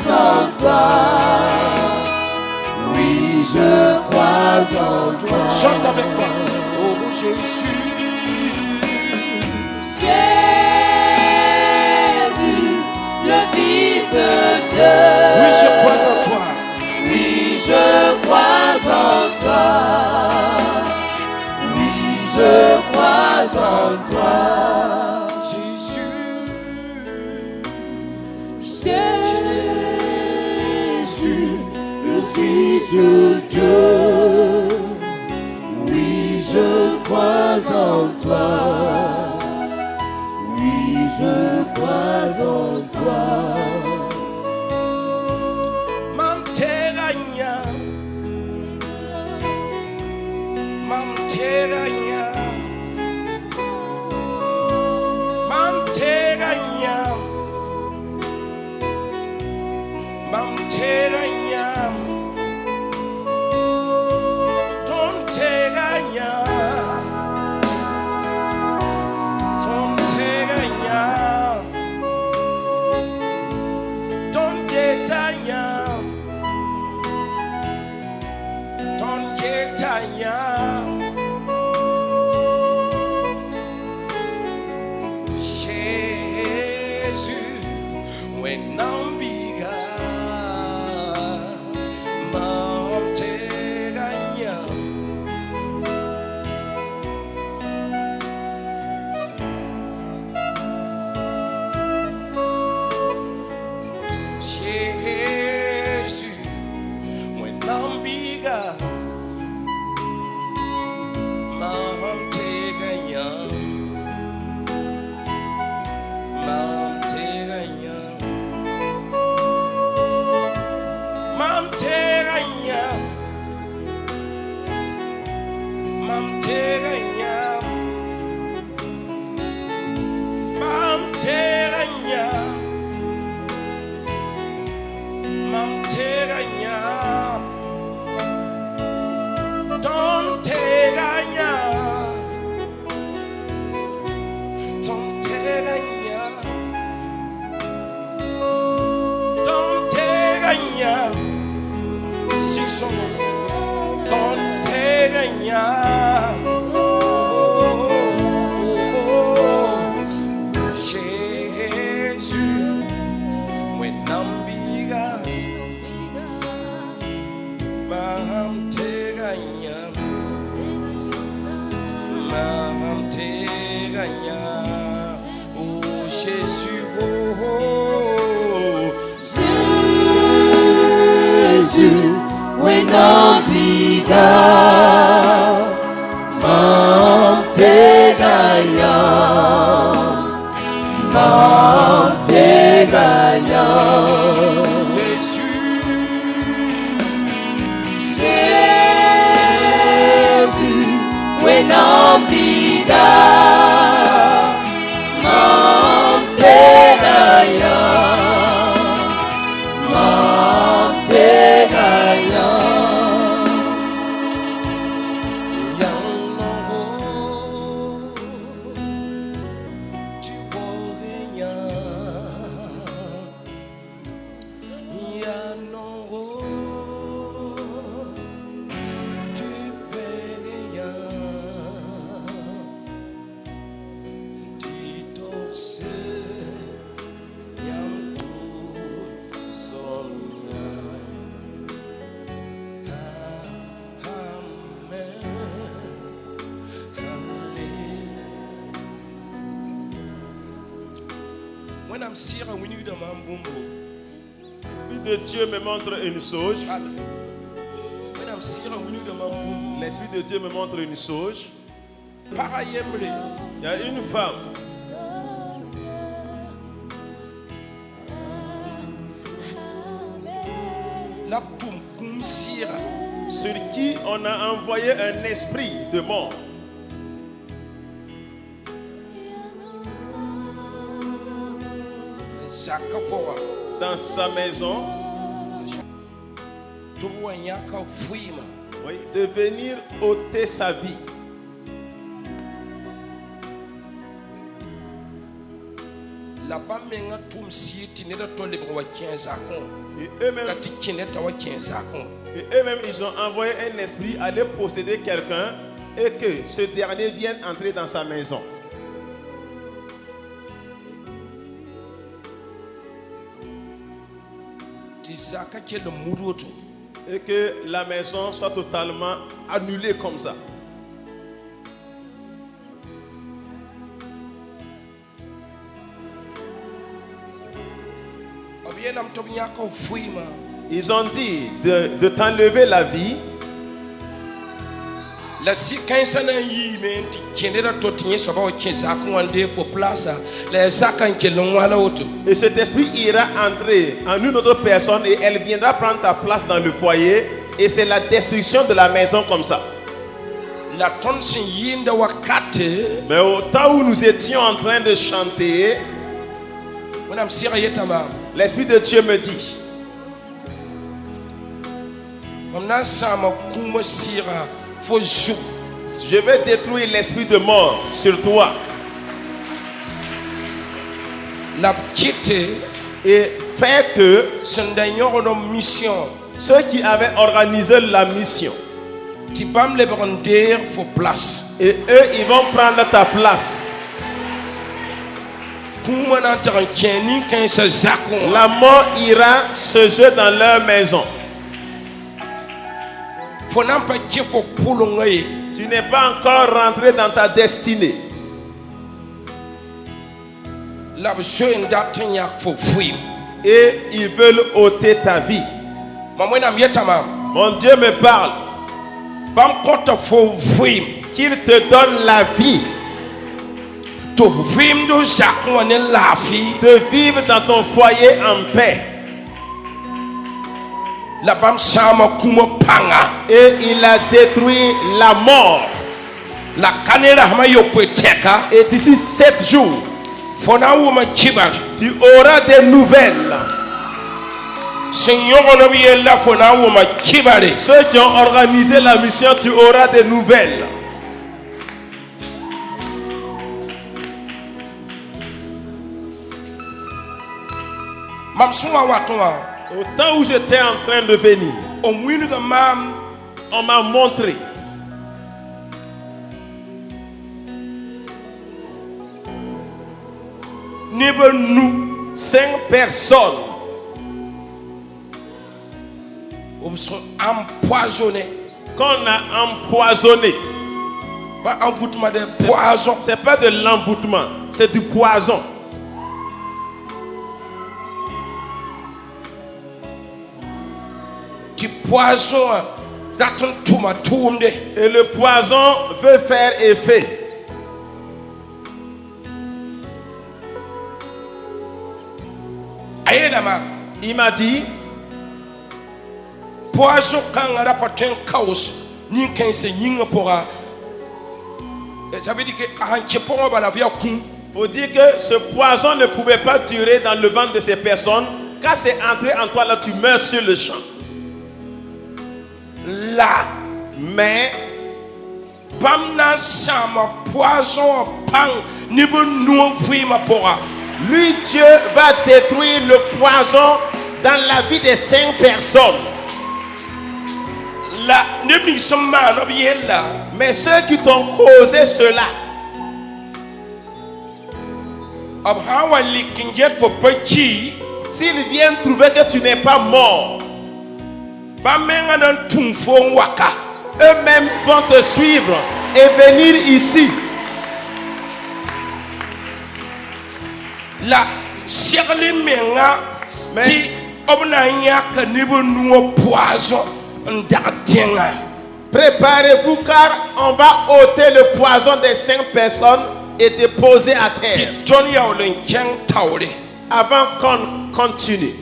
en toi. Oui, je crois en toi. Chante avec moi. Oh Jésus. Jésus, le Fils de Dieu. Oui, je crois en toi. Oui, je crois en toi. Oui, je crois en toi. Jésus. Jésus, le Fils de Dieu. Oui, je crois en toi. Oui, je crois en toi. Mamteranya. Mamteranya. Mamteranya. Mamteranya. Tomteranya. Tomteranya. Tomteranya. Tomteranya. Jésus, when I'm bigger, Mamteranya. Jésus, when I'm bigger, Mamteranya. Mamteranya. Mamteranya. Mamteranya. Mamteranya. Mamteranya. Tomteranya. Tomteranya. Tomteranya. Sing song. Tomteranya. Jésus, when I'm bigger, Mamteranya. Mamteranya. Oh Jésus, oh, Jésus, when I'm bigger, Mamteranya. Mamteranya. Jésus. Jésus, when I'm bigger, Mamteranya. Mamteranya. When I'm seeing we need a man boom boom. L'Esprit de Dieu me montre une sauge. When I'm seeing we need a man boom. L'Esprit de Dieu me montre une sauge. Parayemre. Il y a une femme. La boum boum sira. Sur qui on a envoyé un esprit de mort. Zakapora. Dans sa maison. Oui, de venir ôter sa vie. La bamenga tum sieti ne to le bro 15 akon. Et eux-mêmes, Kati kineta wa 15 akon. ils ont envoyé un esprit aller posséder quelqu'un et que ce dernier vienne entrer dans sa maison. Tisaka ke le muroto. Et que la maison soit totalement annulée comme ça. Obiena mtobinya ko fuima. Ils ont dit de t'enlever la vie. La si kansana yi menti kinera to tinye so ba 15 akon ande for plaza. La zakan ke longwala oto. Et cet esprit ira entrer en une autre personne et elle viendra prendre ta place dans le foyer. Et c'est la destruction de la maison comme ça. La tonsin yinda wakate. Mais au temps où nous étions en train de chanter, Madame Sira yetama. l'Esprit de Dieu me dit, Mamna sama kuma sira fo zu. je vais détruire l'esprit de mort sur toi La kite et faire que sendanyo no mission. ceux qui avaient organisé la mission, Ti bam le brander fo place. et eux, ils vont prendre ta place. Kuma na tankeni kan sa zakon. La mort ira se jeter dans leur maison. Fo nan pa ki fo pulongaye. Tu n'es pas encore rentré dans ta destinée. La beso ndatin yak fo fuim. Et ils veulent ôter ta vie. Mamwena yetama. Mon Dieu me parle Bam konta fo fuim. qu'il te donne la vie To fuim do zakon ne lafi. de vivre dans ton foyer en paix. La bam sama kuma panga. Et il a détruit la mort. La kanera hama yopeteka. Et d'ici 7 jours, Fona wuma kibari. tu auras des nouvelles. Seigneur no biella fona wuma kibari. Ceux qui ont organisé la mission, tu auras des nouvelles. Mamsuwa watwa. Au temps où j'étais en train de venir, On winiga mam. on m'a montré Nebe nous. 5 personnes Ils sont empoisonnés. qu'on a empoisonnées. Pas envoûtement de poison. Ce n'est pas de l'envoûtement, c'est du poison. Du poison. D'attendre tout ma tourne. Et le poison veut faire effet. Aïe ma. Il m'a dit, Poison quand on a pas de chaos. Ni quand c'est n'inga pora. Ça veut dire que un chepon va la vie à coup. pour dire que ce poison ne pouvait pas durer dans le ventre de ces personnes. Quand c'est entré en toi, là, tu meurs sur le champ. Là. Mais Bamna sama poison pang ni bo nou fui ma pora. lui, Dieu va détruire le poison dans la vie de 5 personnes. La ne mi soma no biella. Mais ceux qui t'ont causé cela, Abhawa likinget for pechi. s'ils viennent trouver que tu n'es pas mort, Bamenga nan tumfo waka. eux-mêmes vont te suivre et venir ici. La sierli menga Mais- ti obna nyaka ni bo nou poison ndatenga. Préparez-vous car on va ôter le poison des 5 personnes et déposer à Ti terre Johnny ya olen keng tawle. avant qu'on continue.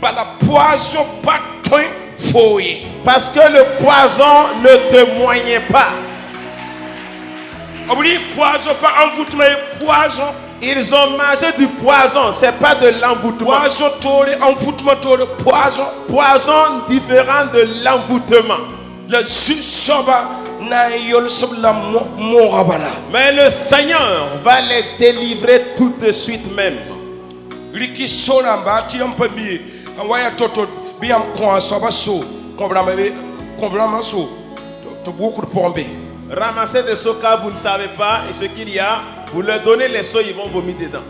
Bala poison pas toy foye. Parce que le poison ne te moigne pas. Obli poison pas envoûtement poison. Ils ont mangé du poison, c'est pas de l'envoûtement. Poison tole envoûtement tole poison. Poison différent de l'envoûtement. Le soba na yol sobla mo rabala. Mais le Seigneur va les délivrer tout de suite même. riki solamba ti un peu mi waya toto bi am kon so ba so complètement so to beaucoup de pombe. Ramassez des seaux car vous ne savez pas et ce qu'il y a, vous leur donnez les seaux, ils vont vomir dedans.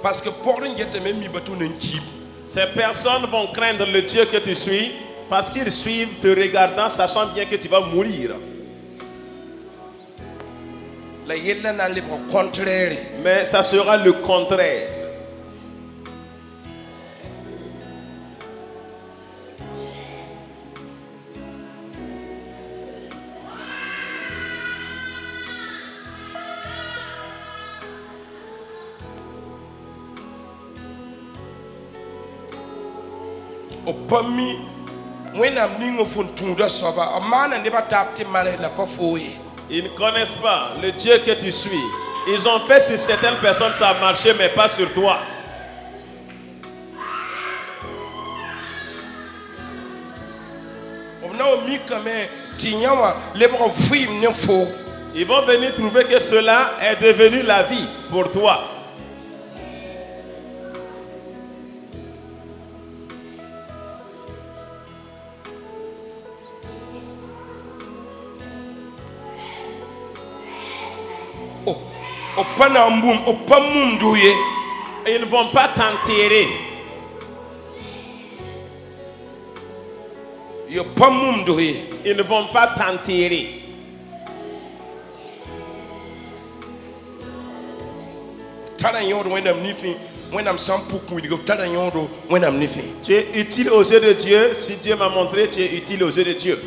Parce que ces personnes vont craindre le Dieu que tu suis parce qu'ils suivent te regardant, sachant bien que tu vas mourir. Mais ça sera le contraire. Ils ne connaissent pas le Dieu que tu suis. Ils ont fait sur certaines personnes, ça a marché, mais pas sur toi. Ils vont venir trouver que cela est devenu la vie pour toi. Ils ne vont pas t'enterrer. Ils ne vont pas t'enterrer. Tu es utile aux yeux de Dieu. Si Dieu m'a montré, tu es utile aux yeux de Dieu.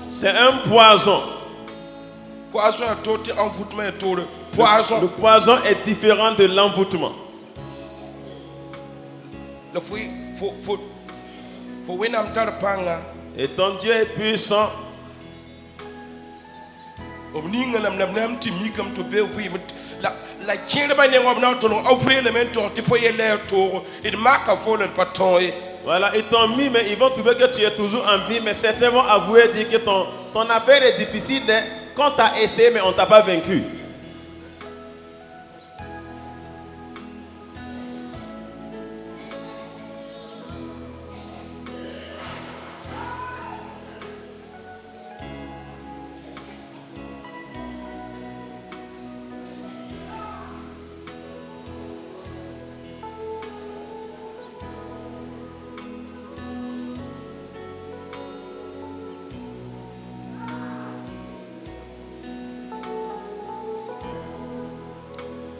C'est un poison. Le poison est différent de l'envoûtement. Et ton Dieu est puissant. Voilà, ils t'ont mis, mais ils vont trouver que tu es toujours en vie, mais certains vont avouer, dire que ton affaire est difficile, quand tu as essayé, mais on ne t'a pas vaincu.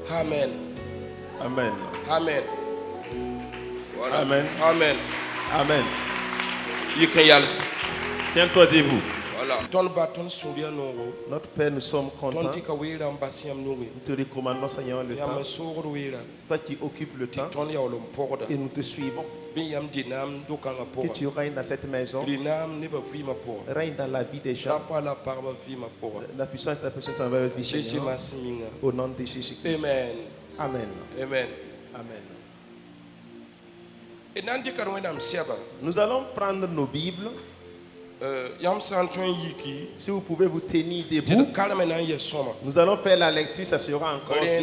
Amen. Amen. Amen. Voilà. Amen. Amen. Amen. Tiens-toi debout. Voilà. Notre Père, nous sommes contents. Nous te recommandons, Seigneur, le temps. C'est toi qui occupes le temps. Et nous te suivons. Que tu règnes dans cette maison. Règne dans la vie des gens. La puissance de la personne envers la vie, Seigneur. Au nom de Jésus-Christ. Amen. Amen. Amen. Amen. Nous allons prendre nos Bibles. Si vous pouvez vous tenir debout, nous allons faire la lecture, ça sera encore bien.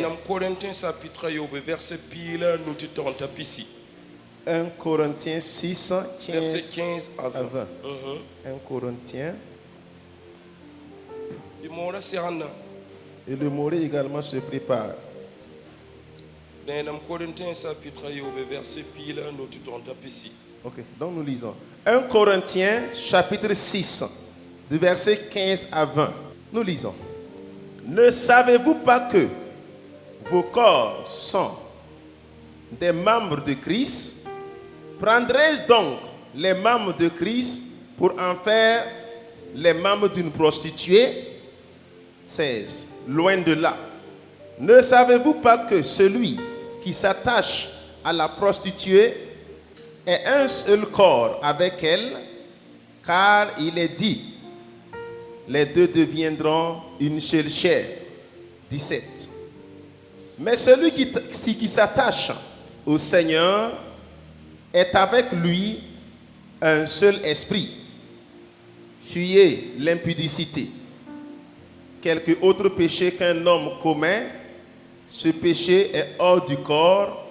1 Corinthiens 6, 15 à 20. 1 Corinthiens. Et le Moré également se prépare. Ok, donc nous lisons. 1 Corinthiens chapitre 6, du verset 15 à 20. Nous lisons. Ne savez-vous pas que vos corps sont des membres de Christ? Prendrai-je donc les membres de Christ pour en faire les membres d'une prostituée? 16. Loin de là. Ne savez-vous pas que celui qui s'attache à la prostituée est un seul corps avec elle, car il est dit, les deux deviendront une seule chair. 17. Mais celui qui s'attache au Seigneur est avec lui un seul esprit. Fuyez l'impudicité. Quelque autre péché qu'un homme commet, ce péché est hors du corps,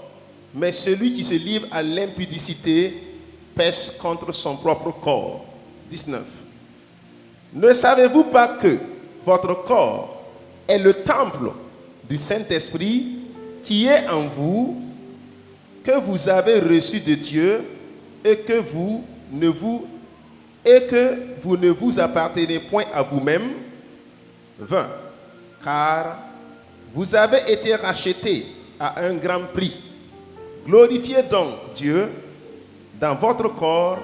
mais celui qui se livre à l'impudicité pèche contre son propre corps. 19. Ne savez-vous pas que votre corps est le temple du Saint-Esprit qui est en vous, que vous avez reçu de Dieu et que vous ne vous appartenez point à vous-même? 20. Car vous avez été rachetés à un grand prix. Glorifiez donc Dieu dans votre corps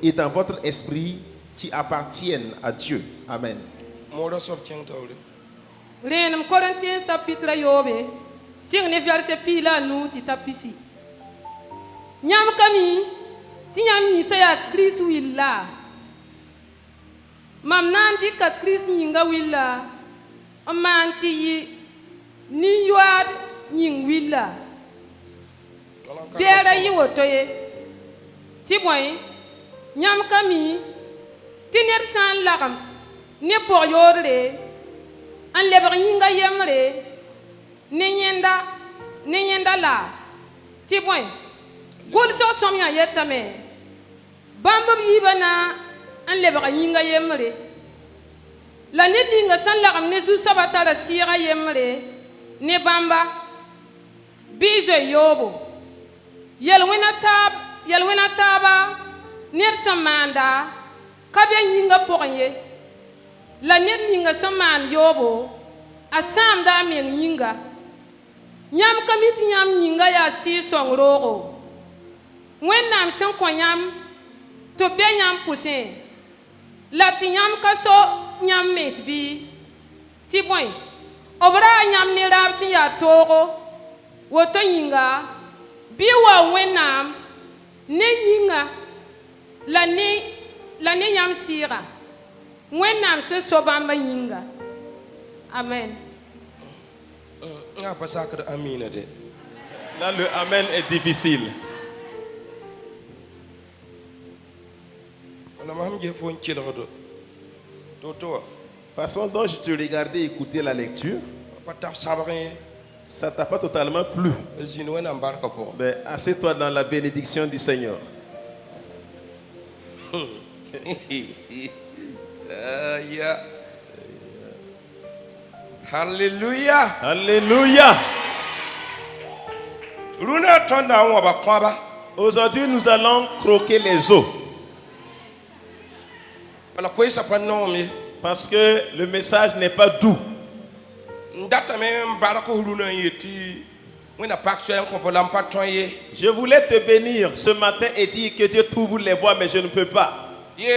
et dans votre esprit qui appartiennent à Dieu. Amen. Lenam Corinthiens chapitre yobe sing ne verset pila nu ti tapisi nyam kami ti nyam ni saya Christ willa mam nandi ka Christ nyinga willa amanti ni yuad nying willa biara yi wotoye ti boy nyam kami ti ner san lagam ne por yore an lebar yinga yemre ne yenda la ti boy gol so somya yetame bamba yibana an lebar yinga yemre la ne dinga san lagam ne zu sabata la sira yemre ne bamba bizo yobo yelwena taba ner samanda kabya yinga poye la ner ninga saman yobo asam da men yinga nyam kamiti nyam yinga ya si songrogo wennam sen ko nyam to be nyam pousin la ti nyam kaso nyam mesbi ti boy obra nyam ni rab si ya togo woto yinga biwa wennam ne yinga la ne nyam sira wennam se sobamba yinga. Amen. Là, le amen est difficile. Façon dont je te regardais écouter la lecture, ça t'a pas totalement plu. Mais assieds-toi dans la bénédiction du Seigneur. Alléluia. Alléluia. Aujourd'hui, nous allons croquer les os. Parce que le message n'est pas doux. Je voulais te bénir ce matin et dire que Dieu t'ouvre les voies, mais je ne peux pas. Dis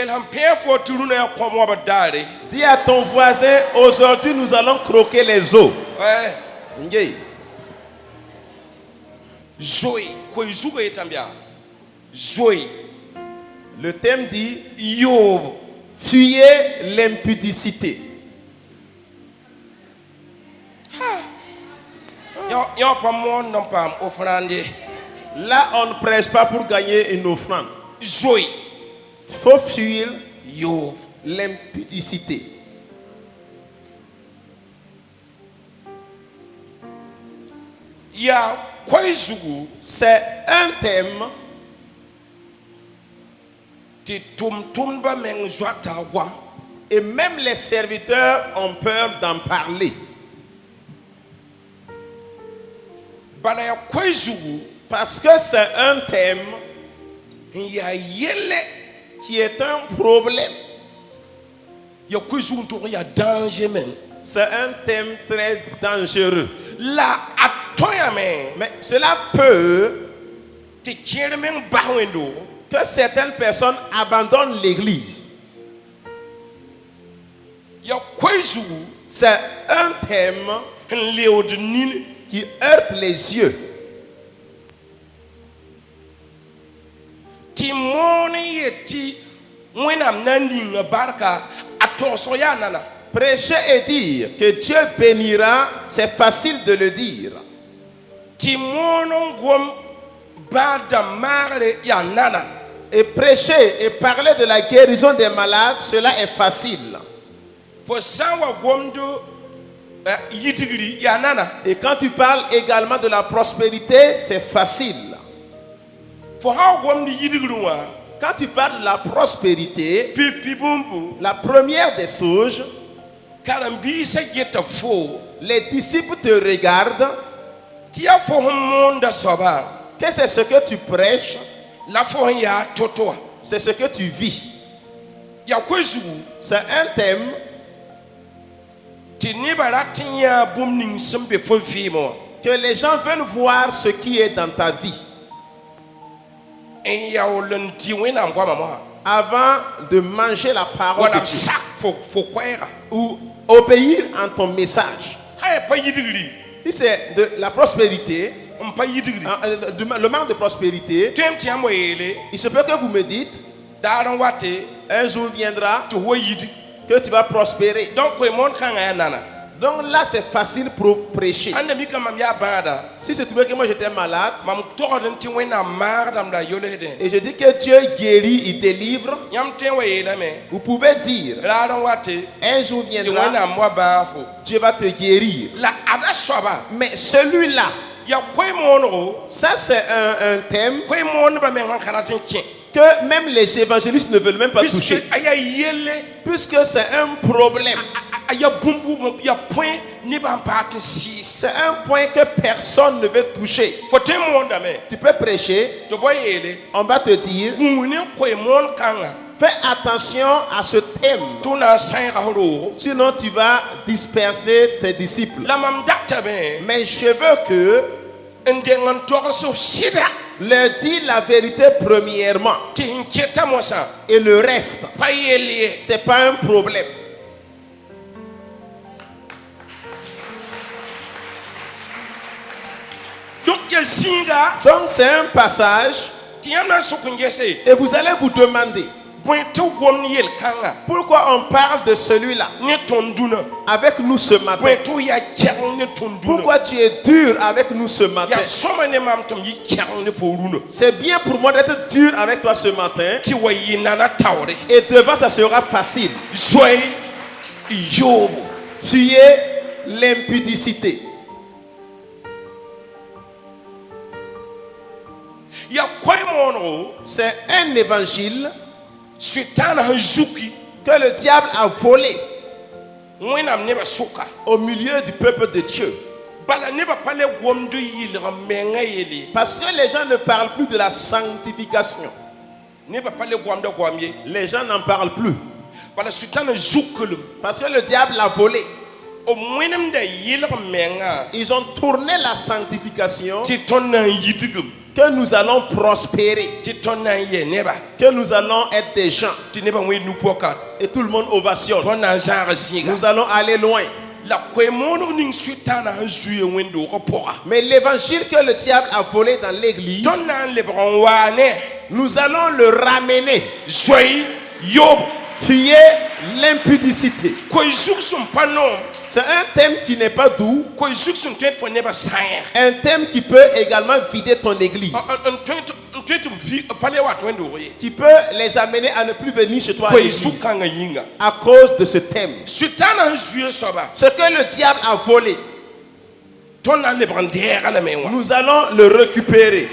à ton voisin, aujourd'hui nous allons croquer les os. Le thème dit fuyez l'impudicité. Là, on ne prêche pas pour gagner une offrande. Il faut fuir l'impudicité. C'est un thème et même les serviteurs ont peur d'en parler. Parce que c'est un thème qui est un problème. C'est un thème très dangereux. Mais cela peut que certaines personnes abandonnent l'église. C'est un thème qui heurte les yeux. Prêcher et dire que Dieu bénira, c'est facile de le dire. Et prêcher et parler de la guérison des malades, cela est facile. Et quand tu parles également de la prospérité, c'est facile. Quand tu parles de la prospérité, la première des choses, les disciples te regardent. Que c'est ce que tu prêches, c'est ce que tu vis. C'est un thème que les gens veulent voir ce qui est dans ta vie avant de manger la parole de Dieu ou obéir en ton message. Si c'est de la prospérité, le manque de prospérité, il se peut que vous me dites, un jour viendra que tu vas prospérer. Donc là, c'est facile pour prêcher. Si c'est trouvé que moi j'étais malade et je dis que Dieu guérit, il délivre, vous pouvez dire, un jour viendra, Dieu va te guérir. Mais celui-là, ça c'est un thème que même les évangélistes ne veulent même pas toucher, puisque c'est un problème. C'est un point que personne ne veut toucher. Tu peux prêcher, on va te dire, fais attention à ce thème, sinon tu vas disperser tes disciples. Mais je veux que leur dire la vérité premièrement, et le reste, c'est pas un problème. Donc c'est un passage et vous allez vous demander pourquoi on parle de celui-là avec nous ce matin. Pourquoi tu es dur avec nous ce matin? C'est bien pour moi d'être dur avec toi ce matin, et devant ça sera facile. Fuyez l'impudicité. C'est un évangile que le diable a volé au milieu du peuple de Dieu. Parce que les gens ne parlent plus de la sanctification. Les gens n'en parlent plus. Parce que le diable l'a volé. Ils ont tourné la sanctification que nous allons prospérer, que nous allons être des gens, et tout le monde ovationne. Nous allons aller loin. Mais l'évangile que le diable a volé dans l'église, nous allons le ramener. Fuyez l'impudicité. C'est un thème qui n'est pas doux. Un thème qui peut également vider ton église. Qui peut les amener à ne plus venir chez toi à l'église à cause de ce thème. Ce que le diable a volé, nous allons le récupérer.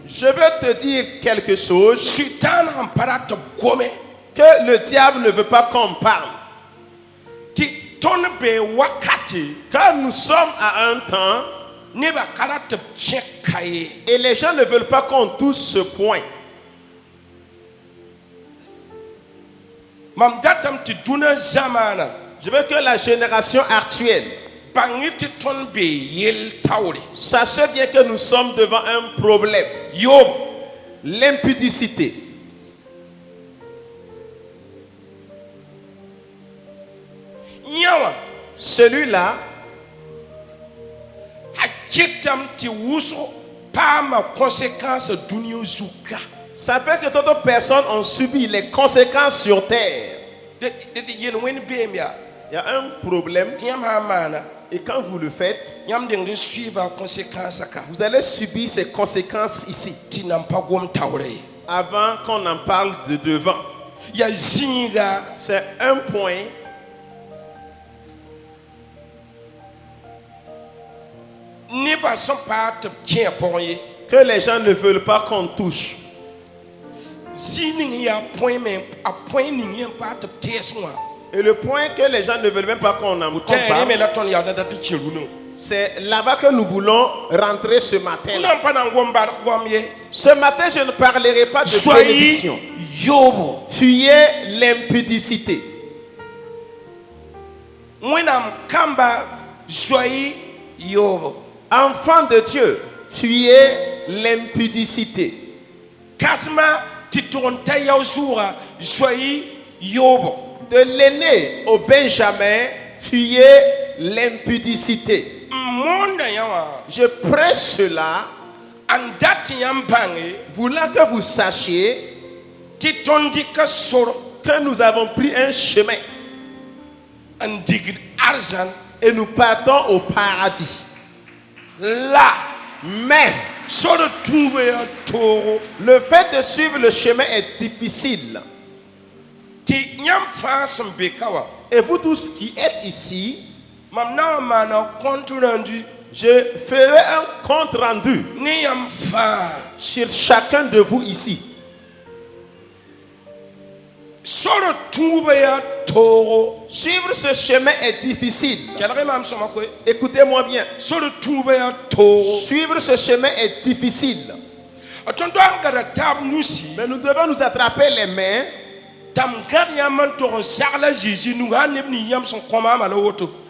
Je veux te dire quelque chose que le diable ne veut pas qu'on parle. Car nous sommes à un temps et les gens ne veulent pas qu'on touche ce point. Je veux que la génération actuelle sachez bien que nous sommes devant un problème. L'impudicité. Celui-là ça fait que d'autres personnes ont subi les conséquences sur terre. Il y a un problème. Et quand vous le faites, vous allez subir ces conséquences ici. Avant qu'on en parle de devant. C'est un point que les gens ne veulent pas qu'on touche. Et le point que les gens ne veulent même pas qu'on en parle, c'est là-bas que nous voulons rentrer ce matin. Ce matin, je ne parlerai pas de bénédiction. Fuyez l'impudicité. Enfants de Dieu, fuyez l'impudicité. De l'aîné au Benjamin, fuyez l'impudicité. Je prêche cela, voulant que vous sachiez que nous avons pris un chemin et nous partons au paradis. Là, mais le fait de suivre le chemin est difficile. Et vous tous qui êtes ici, je ferai un compte rendu sur chacun de vous ici. Suivre ce chemin est difficile. Écoutez-moi bien. Suivre ce chemin est difficile. Mais nous devons nous attraper les mains.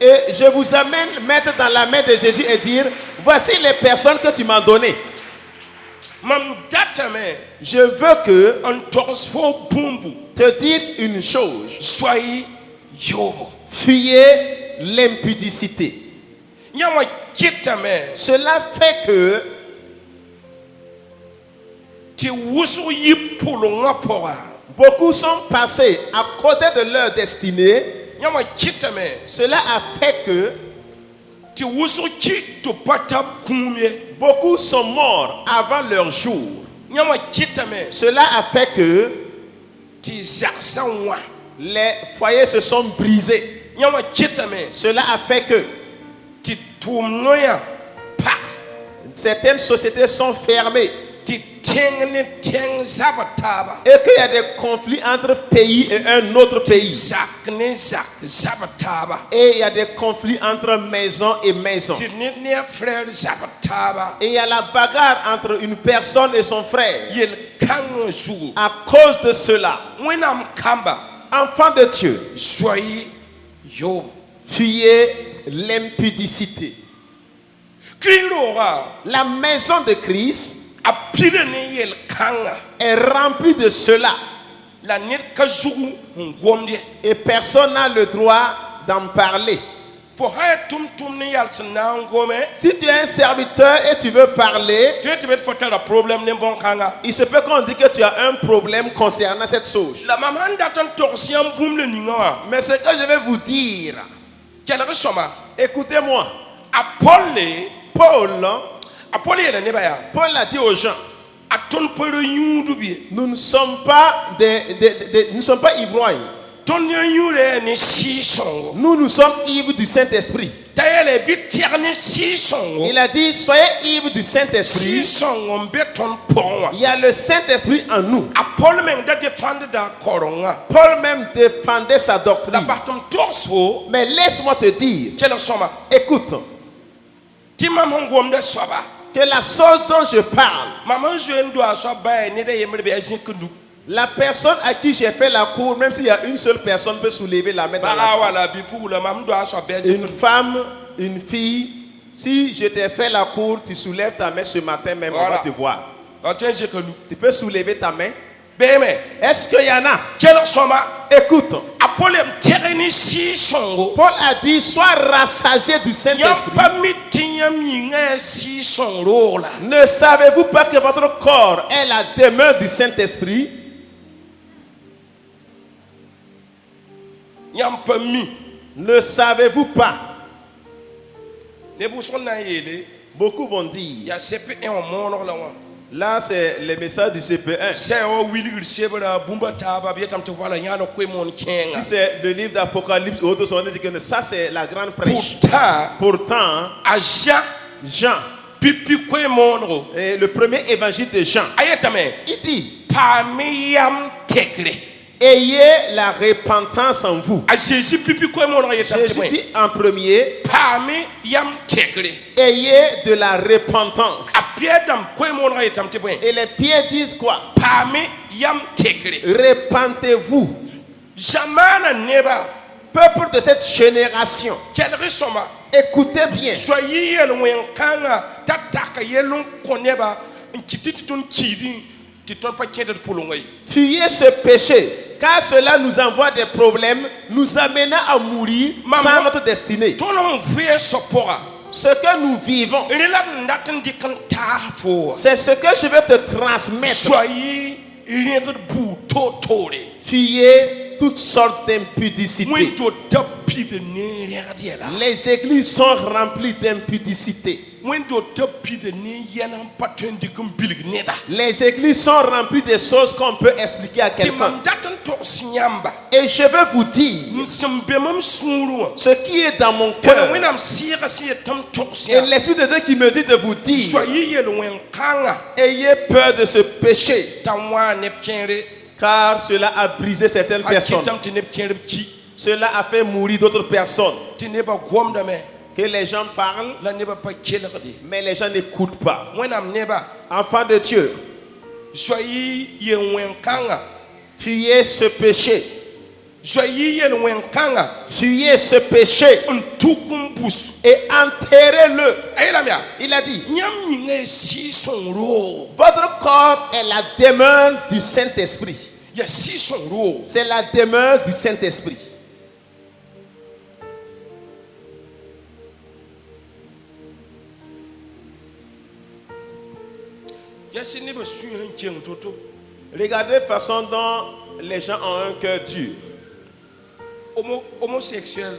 Et je vous amène mettre dans la main de Jésus et dire: voici les personnes que tu m'as données. Je veux que te dire une chose. Fuyez l'impudicité. Cela fait que beaucoup sont passés à côté de leur destinée. Cela a fait que beaucoup sont morts avant leur jour. Cela a fait que les foyers se sont brisés. Cela a fait que certaines sociétés sont fermées. Et qu'il y a des conflits entre pays et un autre pays. Et il y a des conflits entre maison et maison. Et il y a la bagarre entre une personne et son frère. À cause de cela, enfants de Dieu, fuyez l'impudicité. La maison de Christ est remplie de cela. Et personne n'a le droit d'en parler. Si tu es un serviteur et tu veux parler, il se peut qu'on dise que tu as un problème concernant cette chose. Mais ce que je vais vous dire, écoutez-moi. Paul a dit aux gens, nous ne sommes pas ivrognes. Nous sommes ivres du Saint-Esprit. Il a dit, soyez ivres du Saint-Esprit. Il y a le Saint-Esprit en nous. Paul même défendait sa doctrine. Mais laisse-moi te dire, écoute, que la chose dont je parle, la personne à qui j'ai fait la cour, même s'il y a une seule personne, peut soulever la main dans la salle. Une femme, une fille, si je t'ai fait la cour, tu soulèves ta main ce matin même, on va te voir. Tu peux soulever ta main. Est-ce qu'il y en a? Écoute. Paul a dit, sois rassasié du Saint-Esprit. Ne savez-vous pas que votre corps est la demeure du Saint-Esprit? Ne savez-vous pas? Beaucoup vont dire. Là, c'est le message du CP1. Si c'est le livre d'Apocalypse, ça c'est la grande prêche. Pourtant, Jean, et le premier évangile de Jean, il dit, ayez la repentance en vous. Jésus dit en premier, ayez de la repentance. Et les pieds disent quoi? Repentez-vous. Peuple de cette génération, écoutez bien. Fuyez ce péché, car cela nous envoie des problèmes, nous amenant à mourir sans notre destinée. Ce que nous vivons, c'est ce que je vais te transmettre. Fuyez toutes sortes d'impudicité. Les églises sont remplies d'impudicité. Les églises sont remplies de choses qu'on peut expliquer à quelqu'un. Et je veux vous dire ce qui est dans mon cœur. Et l'Esprit de Dieu qui me dit de vous dire, ayez peur de ce péché, car cela a brisé certaines personnes. Cela a fait mourir d'autres personnes. Que les gens parlent, mais les gens n'écoutent pas. Enfants de Dieu, fuyez ce péché. Fuyez ce péché et enterrez-le. Il a dit, votre corps est la demeure du Saint-Esprit. C'est la demeure du Saint-Esprit. Regardez la façon dont les gens ont un cœur dur. Homosexuel.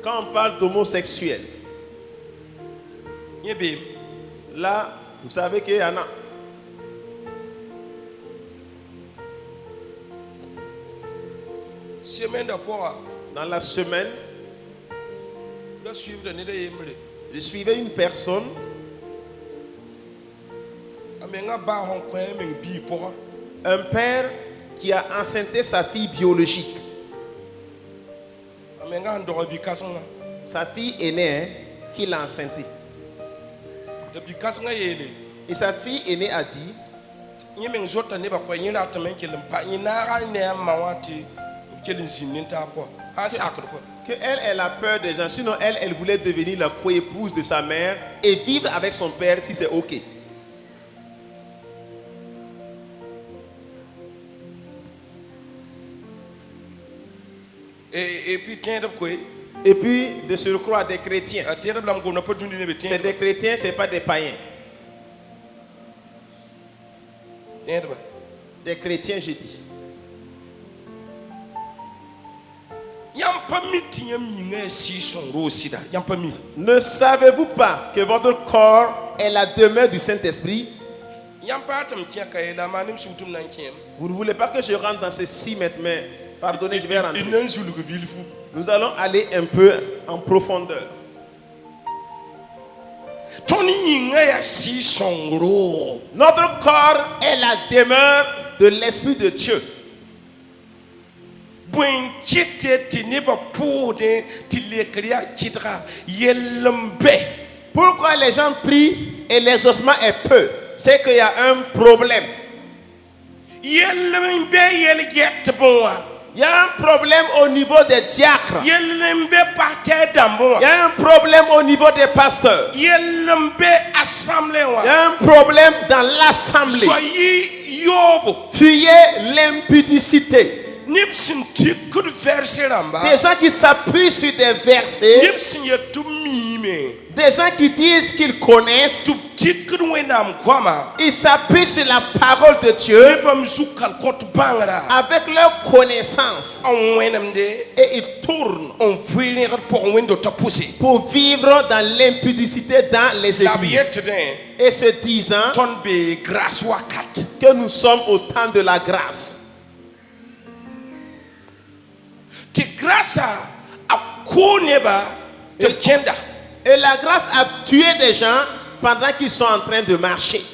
Quand on parle d'homosexuel, là, vous savez qu'il y en a. Dans la semaine, je suivais une personne. Un père qui a enceinté sa fille biologique. Sa fille aînée qui l'a enceintée. Et sa fille aînée a dit, qu'elle a peur des gens. Sinon elle voulait devenir la coépouse de sa mère et vivre avec son père si c'est ok. Et puis Et puis de surcroît des chrétiens. C'est des chrétiens, c'est pas des païens. Des chrétiens, j'ai dit. Ne savez-vous pas que votre corps est la demeure du Saint-Esprit? Vous ne voulez pas que je rentre dans ces 6 mètres, mais pardonnez, je vais rentrer. Nous allons aller un peu en profondeur. Notre corps est la demeure de l'Esprit de Dieu. Pourquoi les gens prient et l'exaucement est peu? C'est qu'il y a un problème. Il y a un problème au niveau des diacres. Il y a un problème au niveau des pasteurs. Il y a un problème dans l'assemblée. Fuyez l'impudicité. Des gens qui s'appuient sur des versets. Des gens qui disent qu'ils connaissent. Ils s'appuient sur la parole de Dieu avec leur connaissance. Et ils tournent pour vivre dans l'impudicité dans les églises. Et se disant que nous sommes au temps de la grâce. Et la grâce a tué des gens pendant qu'ils sont en train de marcher.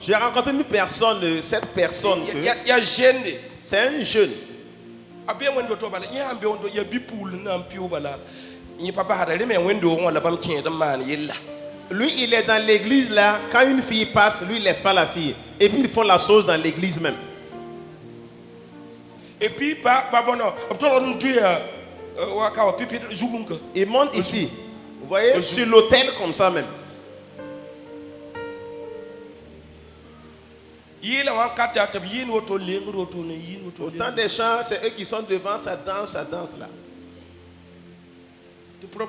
J'ai rencontré une personne, cette personne. C'est un jeune. Lui, il est dans l'église là. Quand une fille passe, lui, il ne laisse pas la fille. Et puis, ils font la chose dans l'église même. Et puis, il monte ici. Vous voyez, sur l'autel comme ça même. Autant des chants, c'est eux qui sont devant, ça danse là. Et puis,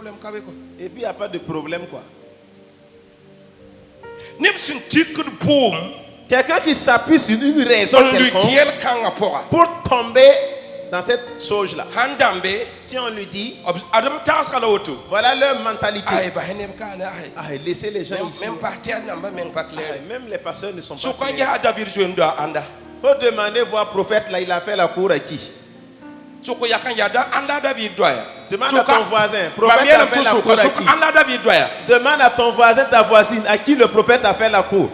il n'y a pas de problème quoi. Quelqu'un qui s'appuie sur une raison quelconque pour tomber dans cette sauge-là. Si on lui dit, voilà leur mentalité. Laissez les gens ici. Même les pasteurs ne sont pas clairs. Faut demander voir prophète là, il a fait la cour à qui? Demande à ton voisin, prophète a fait la cour à qui? Demande à ton voisin, ta voisine, à qui le prophète a fait la cour?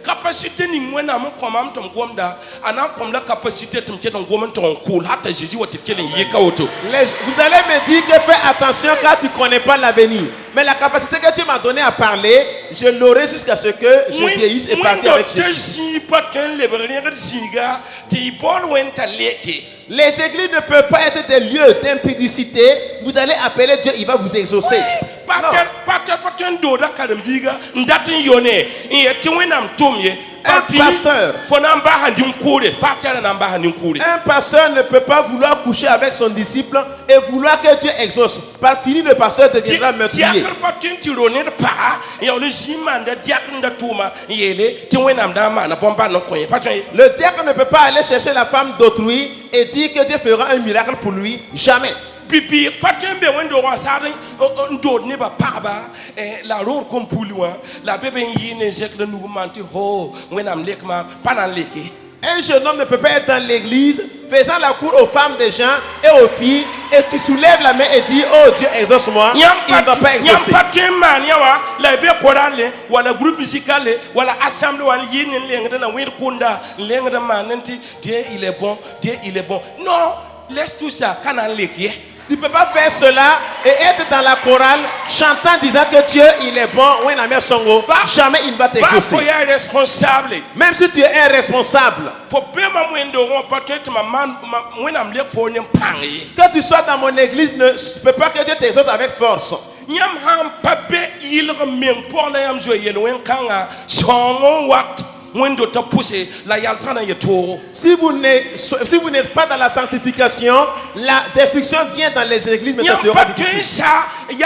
Capacité ni mwena mo komam tom gomda ana komla capacité tum ke don gomen ton cool hatta Jésus wote kelen yeka auto. Vous allez me dire que fais attention quand tu connais pas l'avenir. Mais la capacité que tu m'as donné à parler, je l'aurai jusqu'à ce que je vieillisse et partir avec Jésus. Les églises ne peuvent pas être des lieux d'impudicité. Vous allez appeler Dieu, il va vous exaucer. Un pasteur ne peut pas vouloir coucher avec son disciple et vouloir que Dieu exauce. Par fini, le pasteur deviendra meurtrier. Le diacre ne peut pas aller chercher la femme d'autrui et dire que Dieu fera un miracle pour lui. Jamais. Bibi patembe wendo wa sarin ndod ne ba parba la ror comme pouloin la bébé yine zekle nou manti ho wenam lekma panan leki. Un jeune homme ne peut pas être dans l'église faisant la cour aux femmes des gens et aux filles et qui soulève la main et dit oh Dieu exauce-moi. Il ne va pas exaucer. La be korale wala groupe musical wala assemblée wala yine lengre na wir kunda lengre manenti Dieu il est bon, Dieu il est bon. Non, laisse tout ça kanan leki. Tu ne peux pas faire cela et être dans la chorale chantant disant que Dieu il est bon. Jamais il ne va t'exaucer. Même si tu es un responsable. Que tu sois dans mon église, ne peux pas que Dieu t'exauce avec force. Si vous n'êtes pas dans la sanctification, la destruction vient dans les églises, mais ça sera difficile. Tu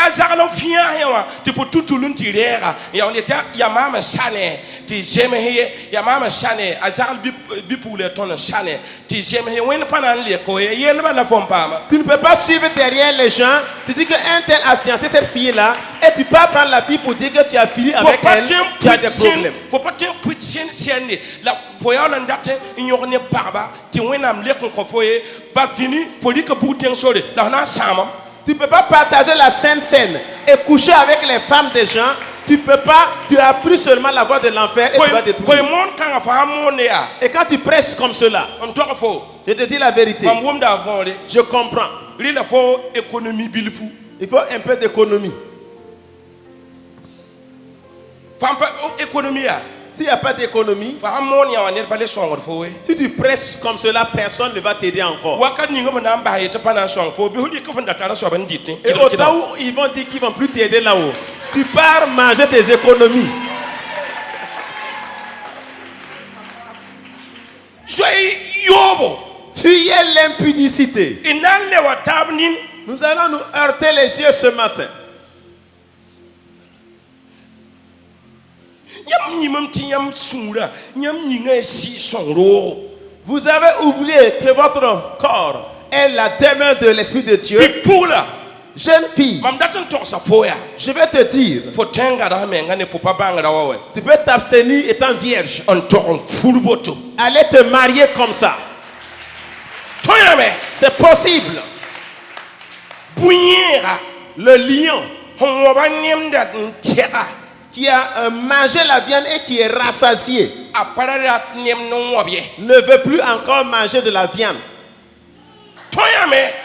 ne peux pas suivre derrière les gens. Tu dis qu'un tel a fiancé cette fille-là et tu peux prendre la fille pour dire que tu as fini avec elle. Tu as des problèmes. Tu ne peux pas partager la sainte scène et coucher avec les femmes des gens. Tu peux pas, tu as pris seulement la voie de l'enfer et tu vas détruire. Et quand tu presses comme cela, je te dis la vérité, je comprends. Il faut un peu d'économie. S'il n'y a pas d'économie, si tu presses comme cela, personne ne va t'aider encore. Et au temps où ils vont dire qu'ils ne vont plus t'aider là-haut, tu pars manger tes économies. Fuyez l'impudicité. Nous allons nous heurter les yeux ce matin. Vous avez oublié que votre corps est la demeure de l'Esprit de Dieu. Jeune fille, je vais te dire, tu peux t'abstenir étant vierge. Allez te marier comme ça. C'est possible. Le lion qui a mangé la viande et qui est rassasié ne veut plus encore manger de la viande.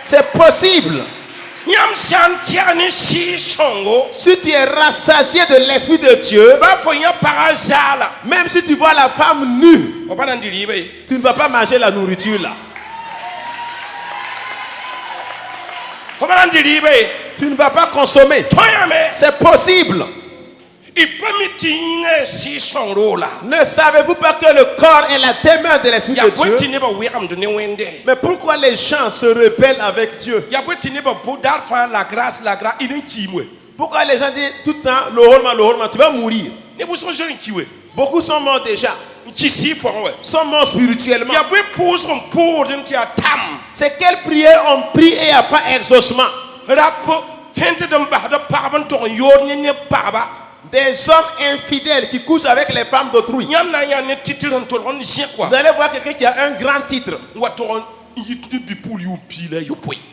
C'est possible. Si tu es rassasié de l'Esprit de Dieu, même si tu vois la femme nue, tu ne vas pas manger la nourriture là. Tu ne vas pas consommer. C'est possible. Ne savez-vous pas que le corps est la demeure de l'Esprit de Dieu? Mais pourquoi les gens se rebellent avec Dieu? Pourquoi les gens disent tout le temps le tu vas mourir? Beaucoup sont morts déjà. Sont morts spirituellement. C'est quelle prière on prie et il n'y a pas exaucement? Des hommes infidèles qui couchent avec les femmes d'autrui. Vous allez voir quelqu'un qui a un grand titre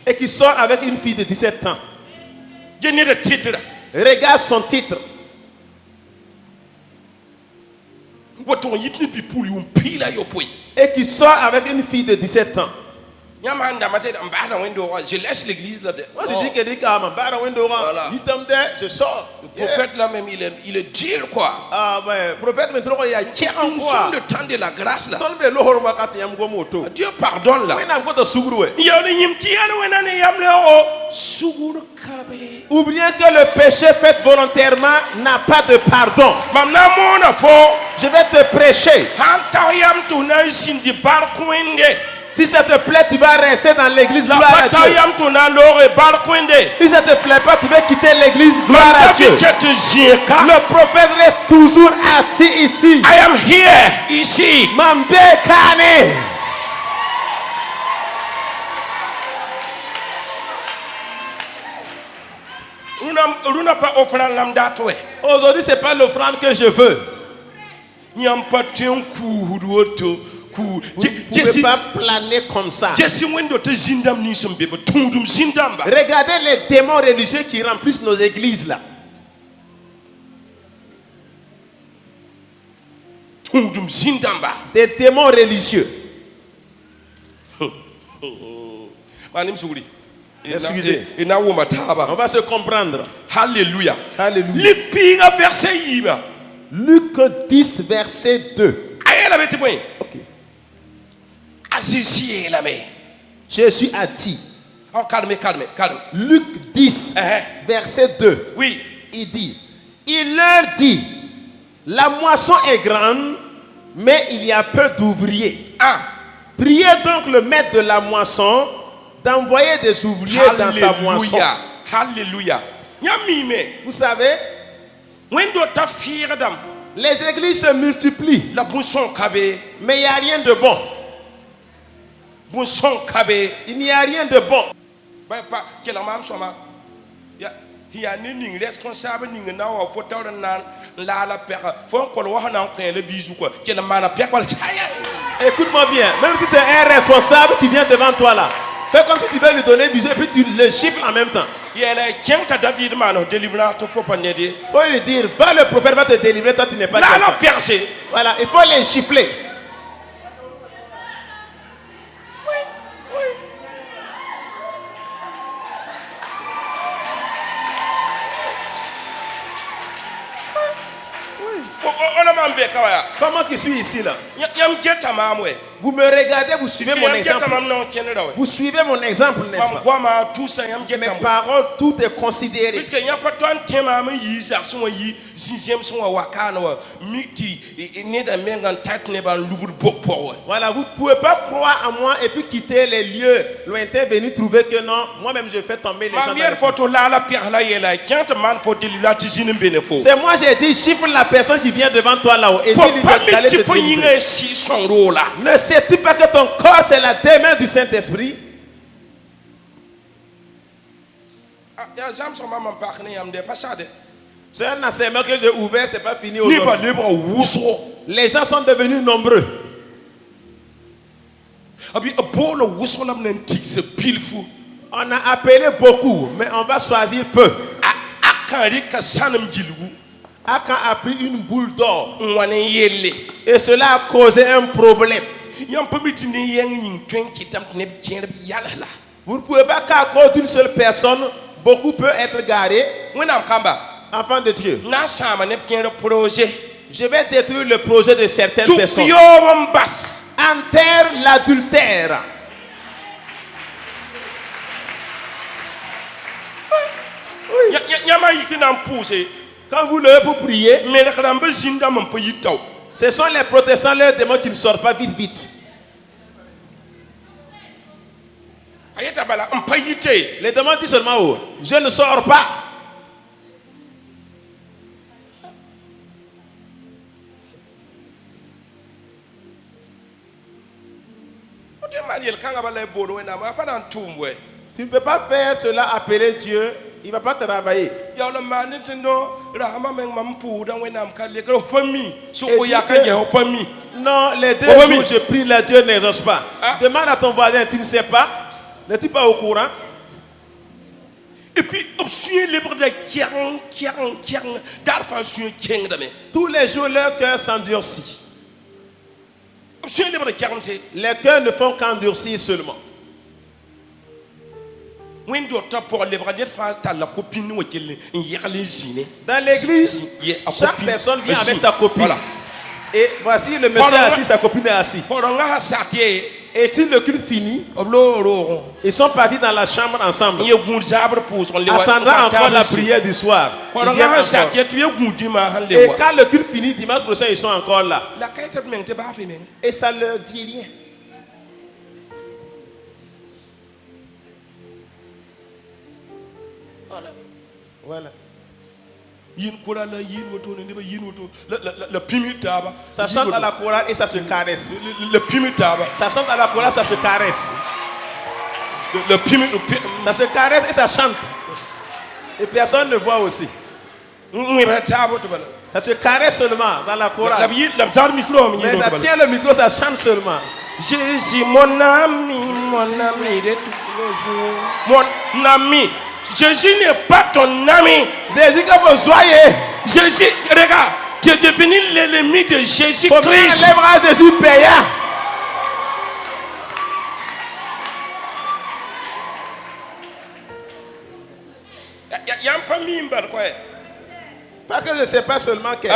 et qui sort avec une fille de 17 ans. Regarde son titre. Et qui sort avec une fille de 17 ans. Je laisse l'église là. Moi je dis que je sors. Le prophète là même il est dur quoi. Ah ouais, prophète mais trop il y a nous sommes le temps de la grâce là. Dieu pardonne là. Oubliez que le péché fait volontairement n'a pas de pardon. Je vais te prêcher. Si ça te plaît, tu vas rester dans l'église, gloire à Dieu. Si ça te plaît pas, tu vas quitter l'église, gloire à Dieu. Le prophète reste toujours assis ici. I am here, ici. Mambe Kane. Aujourd'hui, ce n'est pas l'offrande que je veux. Vous ne pouvez pas planer comme ça. Regardez les démons religieux qui remplissent nos églises là. Des démons religieux. Excusez. On va se comprendre. Alléluia. Alléluia. Luc 10, verset 2. Ok. Jésus a dit. Oh, calme. Luc 10, verset 2. Oui. Il dit, il leur dit, la moisson est grande, mais il y a peu d'ouvriers. Priez donc le maître de la moisson d'envoyer des ouvriers dans sa moisson. Alléluia. Vous savez, les églises se multiplient, mais il n'y a rien de bon. Il n'y a rien de bon. Il y a une responsable qui n'a pas écoute-moi bien, même si c'est un responsable qui vient devant toi là, fais comme si tu veux lui donner un bisou et puis tu le chiffres en même temps. Il faut lui dire, va le prophète va te délivrer, toi tu n'es pas quelqu'un. Voilà, il faut les chiffler. Comment je suis ici là? Vous me regardez, vous suivez mon exemple. Vous suivez mon exemple, n'est-ce pas? Mes paroles, tout est considéré. Voilà, vous ne pouvez pas croire à moi et puis quitter les lieux lointains, venir trouver que non, moi-même je fais tomber les gens. C'est moi, j'ai dit, chiffre la personne qui vient devant toi là-haut et dis-lui d'aller se délivrer. Ne sais-tu pas que ton corps c'est la demeure du Saint-Esprit? C'est un enseignement que j'ai ouvert, c'est pas fini aujourd'hui. Les gens sont devenus nombreux. On a appelé beaucoup, mais on va choisir peu. Akan a pris une boule d'or. Et cela a causé un problème. Vous ne pouvez pas qu'à cause d'une seule personne, beaucoup peut être garé. Enfant de Dieu. Je vais détruire le projet de certaines personnes. Enterre l'adultère. Quand vous levez pour prier, ce sont les protestants, leurs démons qui ne sortent pas vite, vite. Les démons disent seulement, oh, je ne sors pas. Tu ne peux pas faire cela, appeler Dieu. Il ne va pas travailler. Non, les 2 jours je prie, le Dieu n'exauce pas. Demande à ton voisin, tu ne sais pas? N'es-tu pas au courant? Et puis, tous les jours, leur cœur s'endurcit. Les cœurs ne font qu'endurcir seulement. Dans l'église, chaque personne vient avec sa copine. Voilà. Et voici le monsieur assis, sa copine est assise. Et si le culte finit, ils sont partis dans la chambre ensemble, attendant encore la prière du soir. Et quand le culte finit, dimanche prochain, ils sont encore là. Et ça ne leur dit rien. Voilà. Ça chante à la chorale et ça se caresse. Ça chante à la chorale, ça se caresse. Ça se caresse et ça chante. Et personne ne voit aussi. Ça se caresse seulement dans la chorale. Mais ça tient le micro, ça chante seulement. Jésus, mon ami, mon ami. Jésus n'est pas ton ami. Jésus que vous soyez. Jésus, regarde, tu es devenu l'ennemi de Jésus-Christ. Combien lèvera Jésus payant? a pas mis quoi. Parce que je ne sais pas seulement que.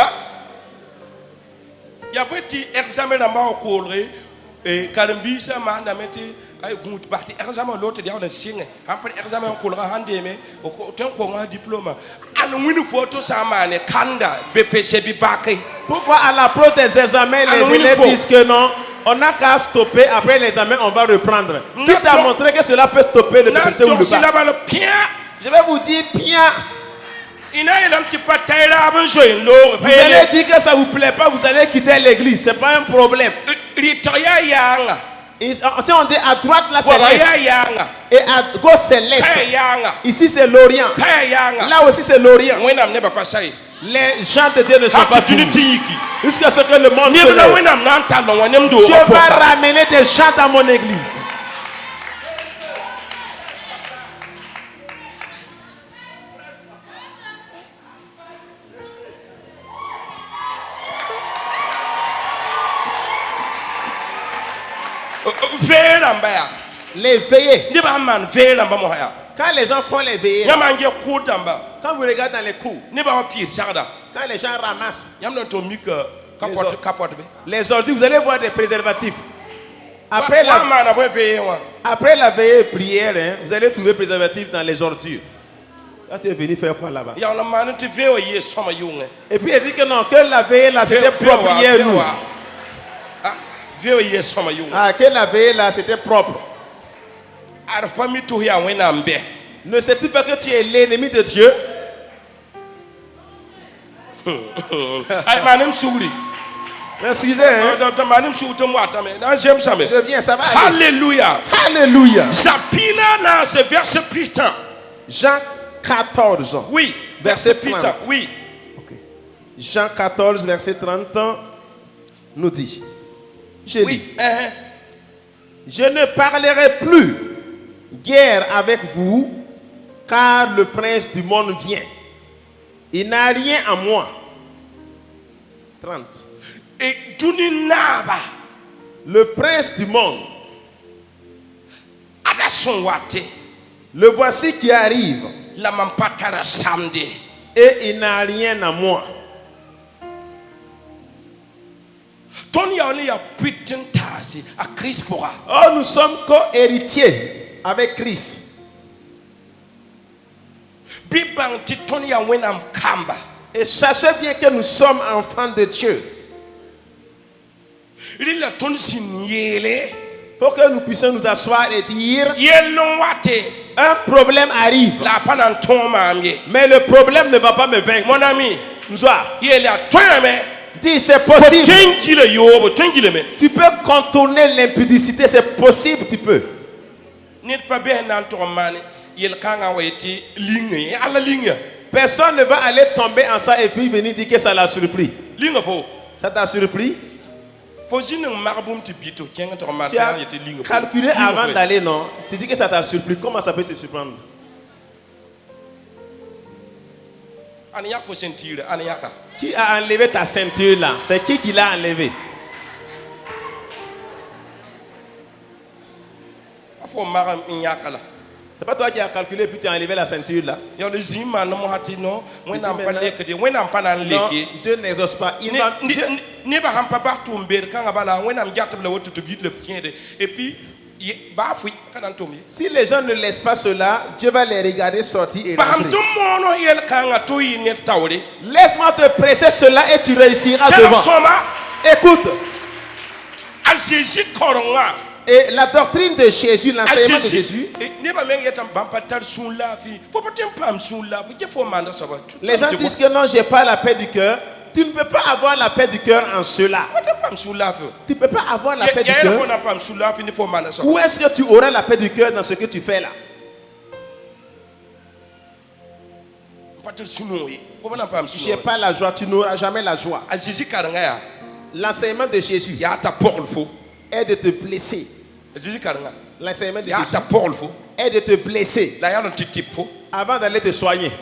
Il y a petit examen à ma colère et Kalambisa m'a nameti ay gout parti examen l'autre dia on signe après examen on colère handeme au temps qu'on a diplôme alors une photo ça m'a kanda BPC bibake. Pourquoi à l'approche des examens les élèves disent que non, on n'a qu'à stopper après l'examen on va reprendre. Qui t'a montré que cela peut stopper le BPC ou le bac? Je vais vous dire bien. Vous allez dire que ça ne vous plaît pas, vous allez quitter l'église, ce n'est pas un problème. Si on dit à droite là c'est l'est et à gauche c'est l'est. Ici c'est l'Orient. Là aussi c'est l'Orient. Les gens de Dieu ne sont pas finis. Jusqu'à ce que le monde se lève. Je vais ramener des gens dans mon église. Les veillées. Quand les gens font les veillées, quand vous regardez dans les cours, quand les gens ramassent les ordures, vous allez voir des préservatifs. Après la veillée prière, hein, vous allez trouver préservatifs dans les ordures. Là, tu es venu faire quoi là-bas? Et puis il dit que non, que la veillée là c'était propre hier nous. Que la veillée là c'était propre. Ne sais-tu pas que tu es l'ennemi de Dieu? Excusez, hein? Je viens, ça va aller. Alléluia. Alléluia. Zapina na ce verset putain. Jean 14. Oui, verset putain. Oui. Okay. Jean 14, verset 30 nous dit. Je ne parlerai plus guerre avec vous, car le prince du monde vient. Il n'a rien à moi. 30. Et Duninaba, le prince du monde, le voici qui arrive. Et il n'a rien à moi. Oh, nous sommes co-héritiers avec Christ. Et sachez bien que nous sommes enfants de Dieu. Pour que nous puissions nous asseoir et dire un problème arrive. Mais le problème ne va pas me vaincre. Mon ami, dis c'est possible. Tu peux contourner l'impudicité, c'est possible, tu peux. Personne ne va aller tomber en ça et puis venir dire que ça l'a surpris. Ça t'a surpris? Tu as calculé avant d'aller, non? Tu dis que ça t'a surpris. Comment ça peut se surprendre? Qui a enlevé ta ceinture là? C'est qui l'a enlevé? C'est pas toi qui as calculé puis tu as enlevé la ceinture là? Non, Dieu n'exauce pas. Si les gens ne laissent pas cela, Dieu va les regarder sortir et rentrer. Laisse-moi te prêcher cela et tu réussiras devant. Écoute. Et la doctrine de Jésus, l'enseignement de Jésus, les gens disent que non, j'ai pas la paix du cœur. Tu ne peux pas avoir la paix du cœur en cela. Tu ne peux pas avoir la paix du cœur. Où est-ce que tu auras la paix du cœur dans ce que tu fais là? Je n'ai pas la joie, tu n'auras jamais la joie. L'enseignement de Jésus est de te blesser. L'enseignement de Jésus est de te blesser avant d'aller te soigner.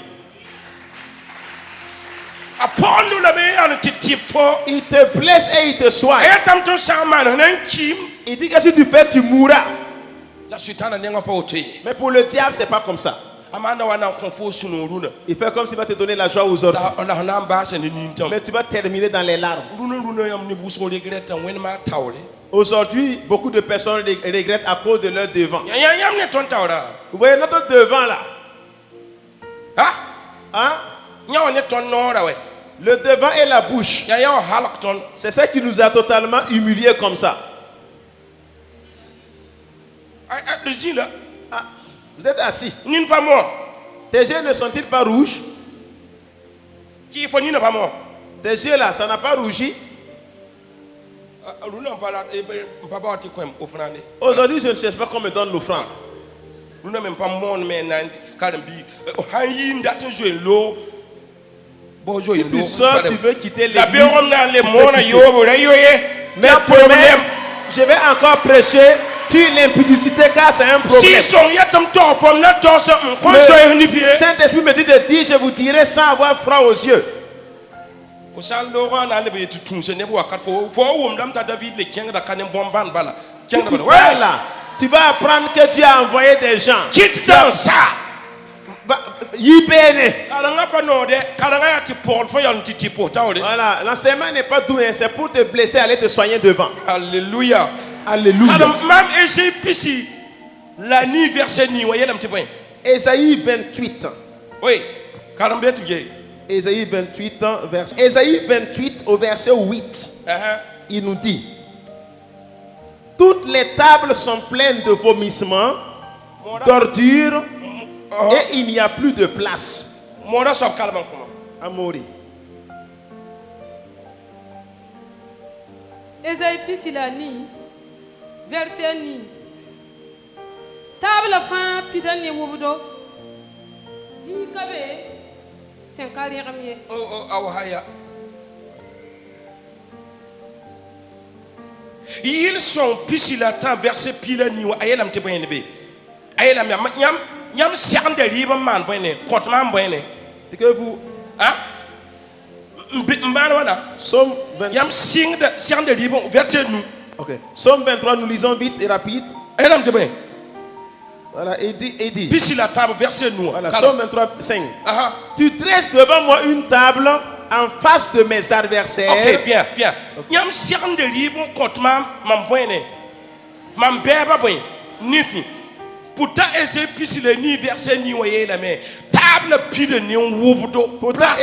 Il te blesse et il te soigne. Il dit que si tu fais, tu mourras. Mais pour le diable, c'est pas comme ça. Il fait comme s'il va te donner la joie aujourd'hui. Mais tu vas terminer dans les larmes. Aujourd'hui, beaucoup de personnes regrettent à cause de leur devant. Vous voyez notre devant là? Hein? Le devant et la bouche. C'est ça qui nous a totalement humiliés comme ça. Vous êtes assis. Tes yeux ne sont-ils pas rouges? Tes yeux là, ça n'a pas rougi? Aujourd'hui, je ne cherche pas qu'on me donne l'offrande. Si tu sors, tu veux quitter l'église. Mais je vais encore prêcher sur l'impudicité car c'est un problème. Le Saint-Esprit me dit de dire, je vous dirai sans avoir froid aux yeux. Tu vas apprendre que Dieu a envoyé des gens. Quitte dans ça. Voilà, l'enseignement n'est pas doux, c'est pour te blesser, aller te soigner devant. Alléluia. Alléluia. Ésaïe 28. Oui. Ésaïe 28, Ésaïe 28 au verset 8. Il nous dit: toutes les tables sont pleines de vomissements, d'ordures, et il n'y a plus de place. Amori. Ésaïe pisilani verset ni table fin pidani wubudo zikabe senkali ramye awhaya. Ils sont pisilata verset pilani wa ayelam te boyene be ayelam yam sernde riba man boyene kotman boyene que vous hein Somme 23. Yam sing de sernde riba verset nous. OK. Somme 23, nous lisons vite et rapide. Ayelam te boyene. Voilà, et dit. Pisilata verset nous. Voilà, Somme 23 5. Tu dresses devant moi une table en face de mes adversaires. OK, bien. Yam sernde riba kotman man boyene. Man beba boyene. Nifi. Pourtant, Ésaïe pisilani verset ni voyez la main. Table pide ni wubudo. Pourtant,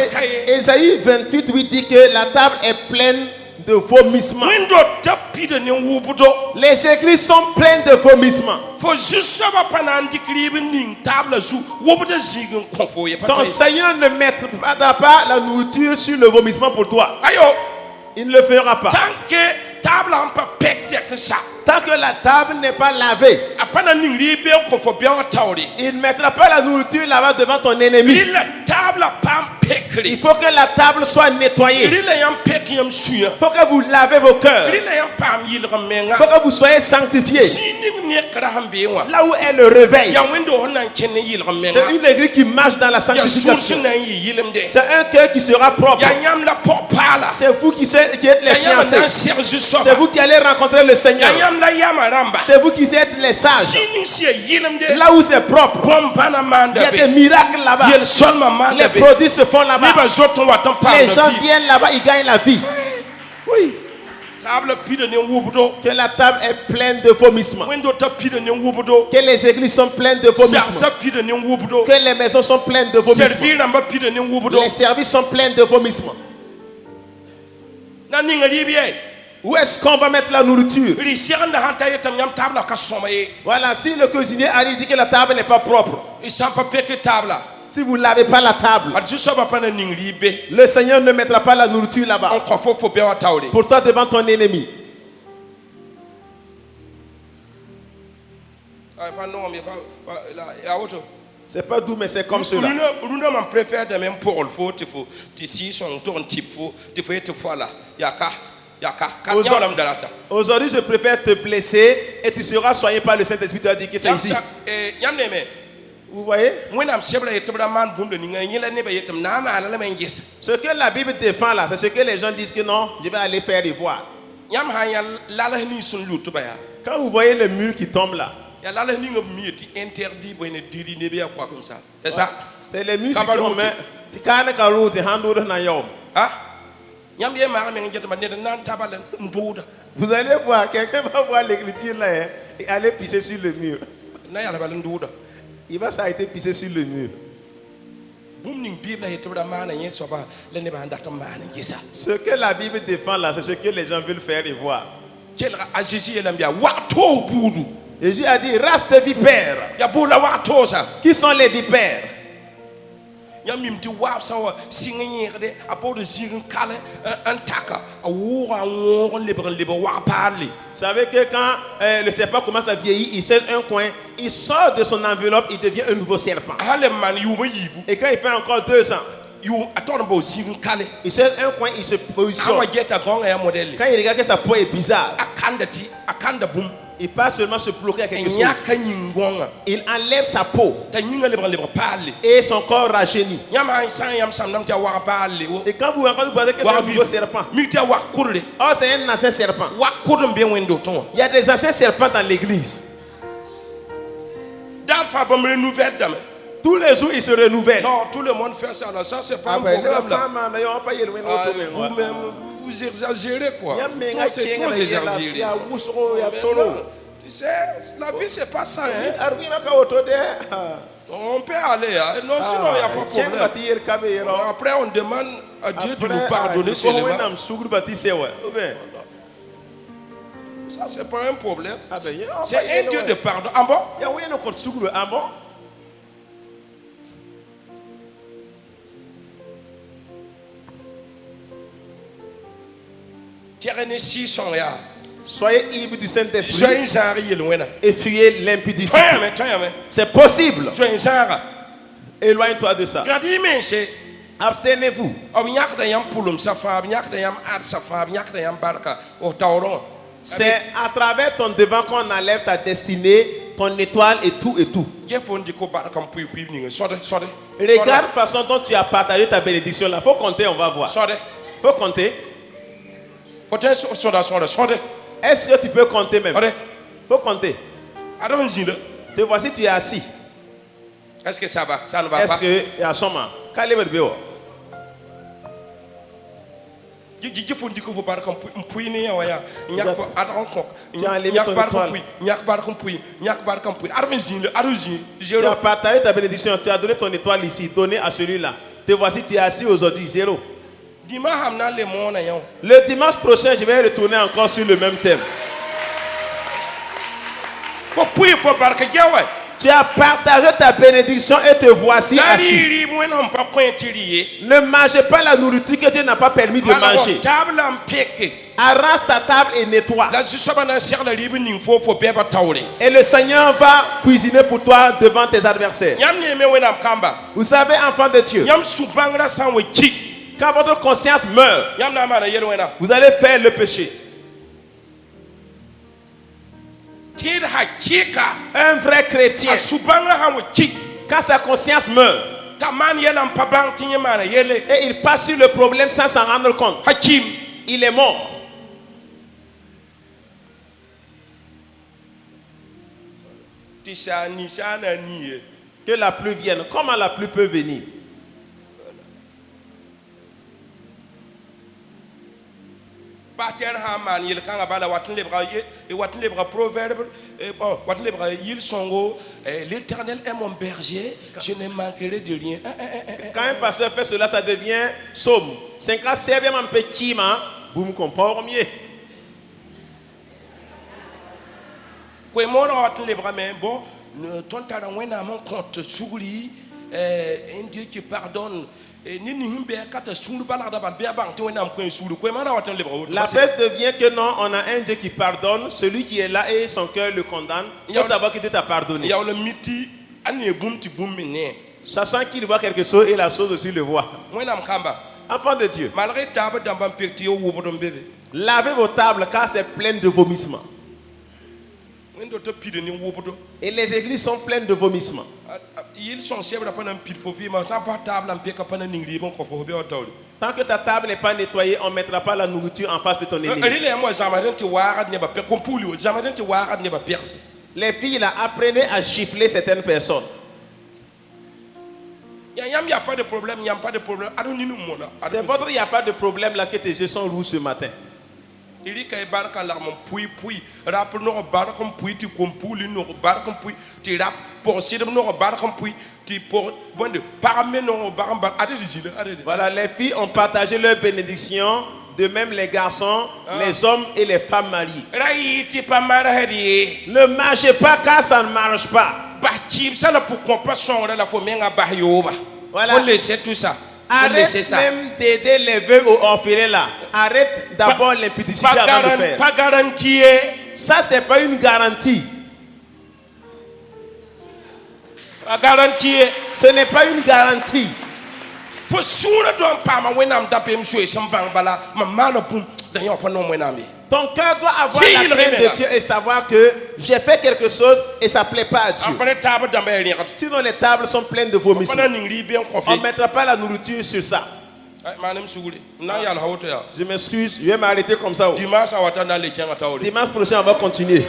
Ésaïe 28 lui dit que la table est pleine de vomissements. Les églises sont pleines de vomissements. Ton Seigneur ne mettra pas la nourriture sur le vomissement pour toi. Il ne le fera pas. Tant que la table n'est pas lavée, il ne mettra pas la nourriture là-bas devant ton ennemi. Il faut que la table soit nettoyée. Il faut que vous lavez vos cœurs. Il faut que vous soyez sanctifiés. Là où est le réveil, c'est une église qui marche dans la sanctification. C'est un cœur qui sera propre. C'est vous qui êtes les fiancés. C'est vous qui allez rencontrer le Seigneur. C'est vous qui êtes les sages. Là où c'est propre, il y a des miracles là-bas. Les produits se font là-bas. Les gens viennent là-bas, ils gagnent la vie. Oui. Que la table est pleine de vomissements. Que les églises sont pleines de vomissements. Que les maisons sont pleines de vomissements. Les services sont pleins de vomissements. Où est-ce qu'on va mettre la nourriture? Voilà, si le cuisinier arrive et dit que la table n'est pas propre, si vous ne lavez pas la table, le Seigneur ne mettra pas la nourriture là-bas pour toi devant ton ennemi. C'est pas doux, mais c'est comme cela. Aujourd'hui, je préfère te blesser et tu seras soigné par le Saint-Esprit. Tu as dit que c'est ici. Vous voyez? Ce que la Bible défend là, c'est ce que les gens disent que non, je vais aller faire et voir. Quand vous voyez le mur qui tombe là, interdit pour une dîner bien quoi comme ça. C'est ça? C'est les musiques qu'on met. C'est quand on a route, on a yom. Ah? Vous allez voir, quelqu'un va voir l'écriture là et aller pisser sur le mur. Il va s'arrêter pisser sur le mur. Ce que la Bible défend là, c'est ce que les gens veulent faire et voir. Jésus a dit, race de vipères. Qui sont les vipères? Vous savez que quand le serpent commence à vieillir, il cherche un coin, il sort de son enveloppe, il devient un nouveau serpent. Et quand il fait encore 2 ans, il cherche un coin, il se positionne. Quand il regarde que sa peau est bizarre, il passe seulement se bloquer à quelque chose. Il enlève sa peau et son corps rajeunit. Et quand vous regardez que c'est un nouveau serpent, oh, c'est un ancien serpent. Il y a des anciens serpents dans l'église. Tous les jours, ils se renouvellent. Non, tout le monde fait ça. Ça, c'est pas un problème. Vous-même, vous exagérez quoi. C'est trop exagéré. Tu sais, la vie, c'est pas ça. Hein? On peut aller. Hein? Non, sinon, il n'y a pas de problème. Après, on demande à Dieu de nous pardonner seulement. Ça, c'est pas un problème. C'est un Dieu de pardon. Ah bon? Ah bon? Soyez ivres du Saint-Esprit et fuyez l'impudicité. C'est possible. Éloigne-toi de ça. Abstenez-vous. C'est à travers ton devant qu'on enlève ta destinée, ton étoile et tout et tout. Regarde la façon dont tu as partagé ta bénédiction là. Faut compter, on va voir. Faut compter. Est-ce que tu peux compter même? Faut compter. Te voici, tu es assis. Est-ce que ça va? Ça ne va pas? Est-ce que il y a son main? Tu as partagé ta bénédiction, tu as donné ton étoile ici, donné à celui-là. Te voici, tu es assis aujourd'hui, 0. Le dimanche prochain, je vais retourner encore sur le même thème. Tu as partagé ta bénédiction et te voici assis. Ne mangez pas la nourriture que Dieu n'a pas permis de manger. Arrange ta table et nettoie. Et le Seigneur va cuisiner pour toi devant tes adversaires. Vous savez, enfants de Dieu, quand votre conscience meurt, vous allez faire le péché. Un vrai chrétien, quand sa conscience meurt, et il passe sur le problème sans s'en rendre compte, il est mort. Que la pluie vienne. Comment la pluie peut venir? L'Éternel est mon berger, je ne manquerai de rien. Quand un pasteur fait cela, ça devient somme. 50 c'est bien un petit man, vous me comprenez mieux. Bon, ton talent est à mon compte, souris, un Dieu qui pardonne. La paix devient que non, on a un Dieu qui pardonne, celui qui est là et son cœur le condamne. Il faut savoir que Dieu t'a pardonné. Sachant qu'il voit quelque chose et la chose aussi le voit. Enfant de Dieu, lavez vos tables car c'est plein de vomissements. Et les églises sont pleines de vomissements. Tant que ta table n'est pas nettoyée, on ne mettra pas la nourriture en face de ton ennemi. Les filles là, apprenez à gifler certaines personnes. Il n'y a pas de problème, il n'y a pas de problème. C'est votre il n'y a pas de problème là que tes yeux sont rouges ce matin. Il dit qu'il barque la mon puis rap no barque puis tu compoules no barque puis tu rap pour si no barque puis tu pour bon de parmi no barque arrêtez. Voilà, les filles ont partagé leur bénédiction, de même les garçons, les hommes et les femmes mariées. Ne marchez pas car ça ne marche pas. Voilà. Faut laisser tout ça. Arrête même d'aider les veuves ou orphelins là. Arrête d'abord l'impudicité avant de faire. Pas garanti. Ça, c'est pas une garantie. Pas garanti. Ce n'est pas une garantie. Faut soura don pa ma wenam dape msue sambang bala ma mana pum d'ailleurs pas non wenami. Ton cœur doit avoir la crainte de Dieu et savoir que j'ai fait quelque chose et ça ne plaît pas à Dieu. Sinon les tables sont pleines de vomissements. On ne mettra pas la nourriture sur ça. Je m'excuse, je vais m'arrêter comme ça. Dimanche prochain, on va continuer.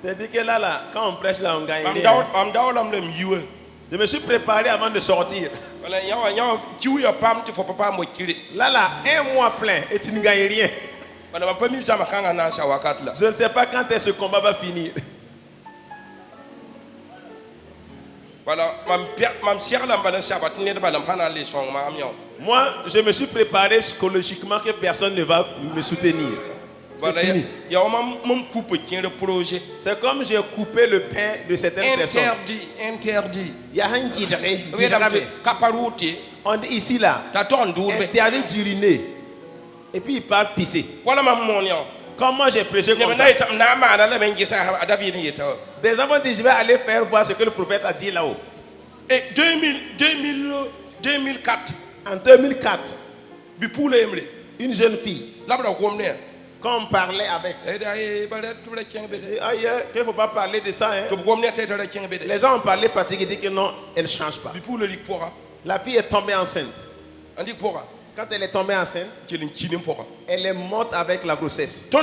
C'est-à-dire que là, quand on prêche là, on gagne. Je me suis préparé avant de sortir. Là, un mois plein et tu ne gagnes rien. Je ne sais pas quand est-ce que ce combat va finir. Moi, je me suis préparé psychologiquement que personne ne va me soutenir. C'est comme j'ai coupé le pain de certaines personnes. Interdit. Il y a un guidré. On dit ici là. Interdit d'uriner. Et puis il parle pisser. Comment j'ai prêché comme ça? Des enfants disent je vais aller faire voir ce que le prophète a dit là-haut. Et 2004. En 2004. Une jeune fille. Quand on parlait avec, il ne faut pas parler de ça. Hein. Les gens ont parlé fatigués, ils disent que non, elle ne change pas. La fille est tombée enceinte. Quand elle est tombée enceinte, elle est morte avec la grossesse. Quand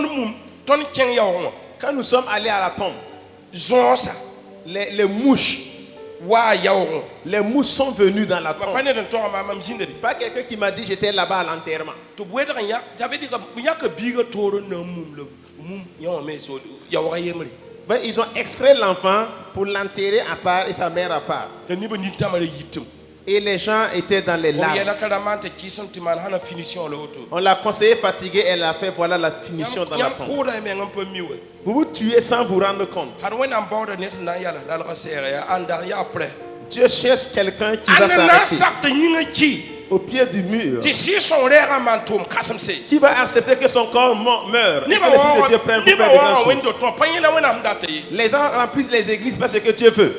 nous sommes allés à la tombe, les mouches sont venues dans la tombe. Pas quelqu'un qui m'a dit j'étais là-bas à l'enterrement. Ben, ils ont extrait l'enfant pour l'enterrer à part et sa mère à part. Et les gens étaient dans les larmes. On l'a conseillé fatigué, elle a fait voilà la finition dans la tombe. Vous vous tuez sans vous rendre compte. Dieu cherche quelqu'un qui va s'arrêter au pied du mur, qui va accepter que son corps meure et que l'Esprit de Dieu prenne pour faire de grandes choses. Les gens remplissent les églises parce que Dieu veut.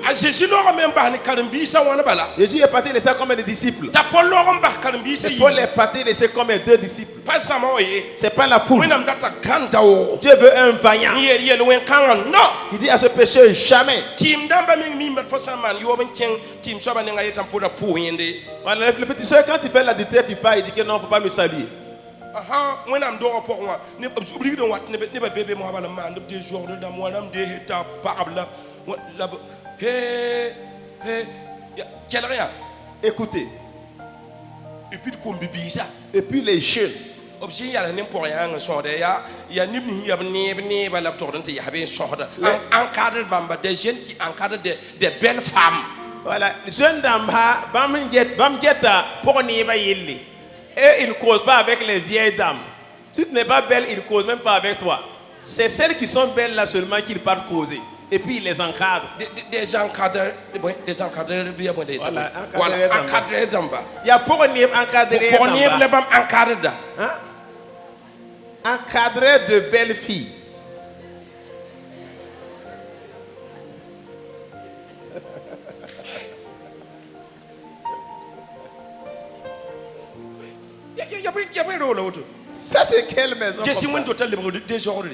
Jésus est parti laisser combien de disciples? Et Paul est parti laisser combien? 2 disciples. C'est pas la foule. Dieu veut un vaillant qui dit à ce péché jamais. Voilà, le féticheur, quand il fait l'adultère, tu pars, il dit que non, il ne faut pas me saluer. Écoutez. Et puis les jeunes. Des jeunes qui encadrent des belles femmes. Voilà, jeune dame, et il ne cause pas avec les vieilles dames. Si tu n'es pas belle, il ne cause même pas avec toi. C'est celles qui sont belles là seulement qu'il part causer. Et puis il les encadre. Des encadreurs. Voilà, encadrés d'amba. Il y a pour encadrer d'amba. Encadrer de belles filles. Ça c'est quelle maison comme ça?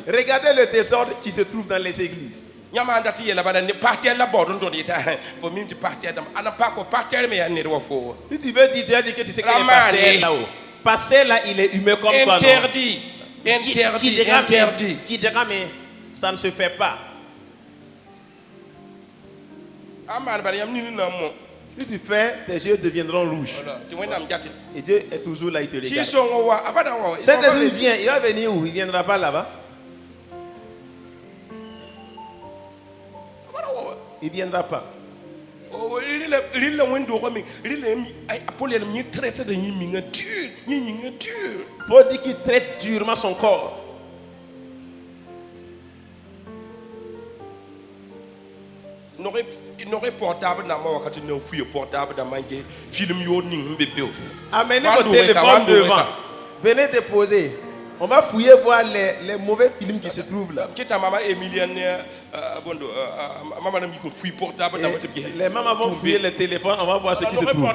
Regardez le désordre qui se trouve dans les églises. Yamanda ti yela bana ne partir la bordon do dita for me to partir dam ana pas ko partir me ya ne do fo. Si tu veux dire, tu as dit que tu sais qu'il est passé là-haut. Passé là, il est humain comme toi. Interdit. Interdit. Qui dira mais ça ne se fait pas. Si tu fais, tes yeux deviendront rouges. Et Dieu est toujours là, il te regarde. Cet esprit vient, il va venir où? Il ne viendra pas là-bas. Il ne viendra pas. Paul dit qu'il traite durement son corps. Amenez votre téléphone devant. Venez déposer. On va fouiller voir les mauvais films qui se trouvent là. Les mamans vont fouiller les téléphones, on va voir ce qui se trouve.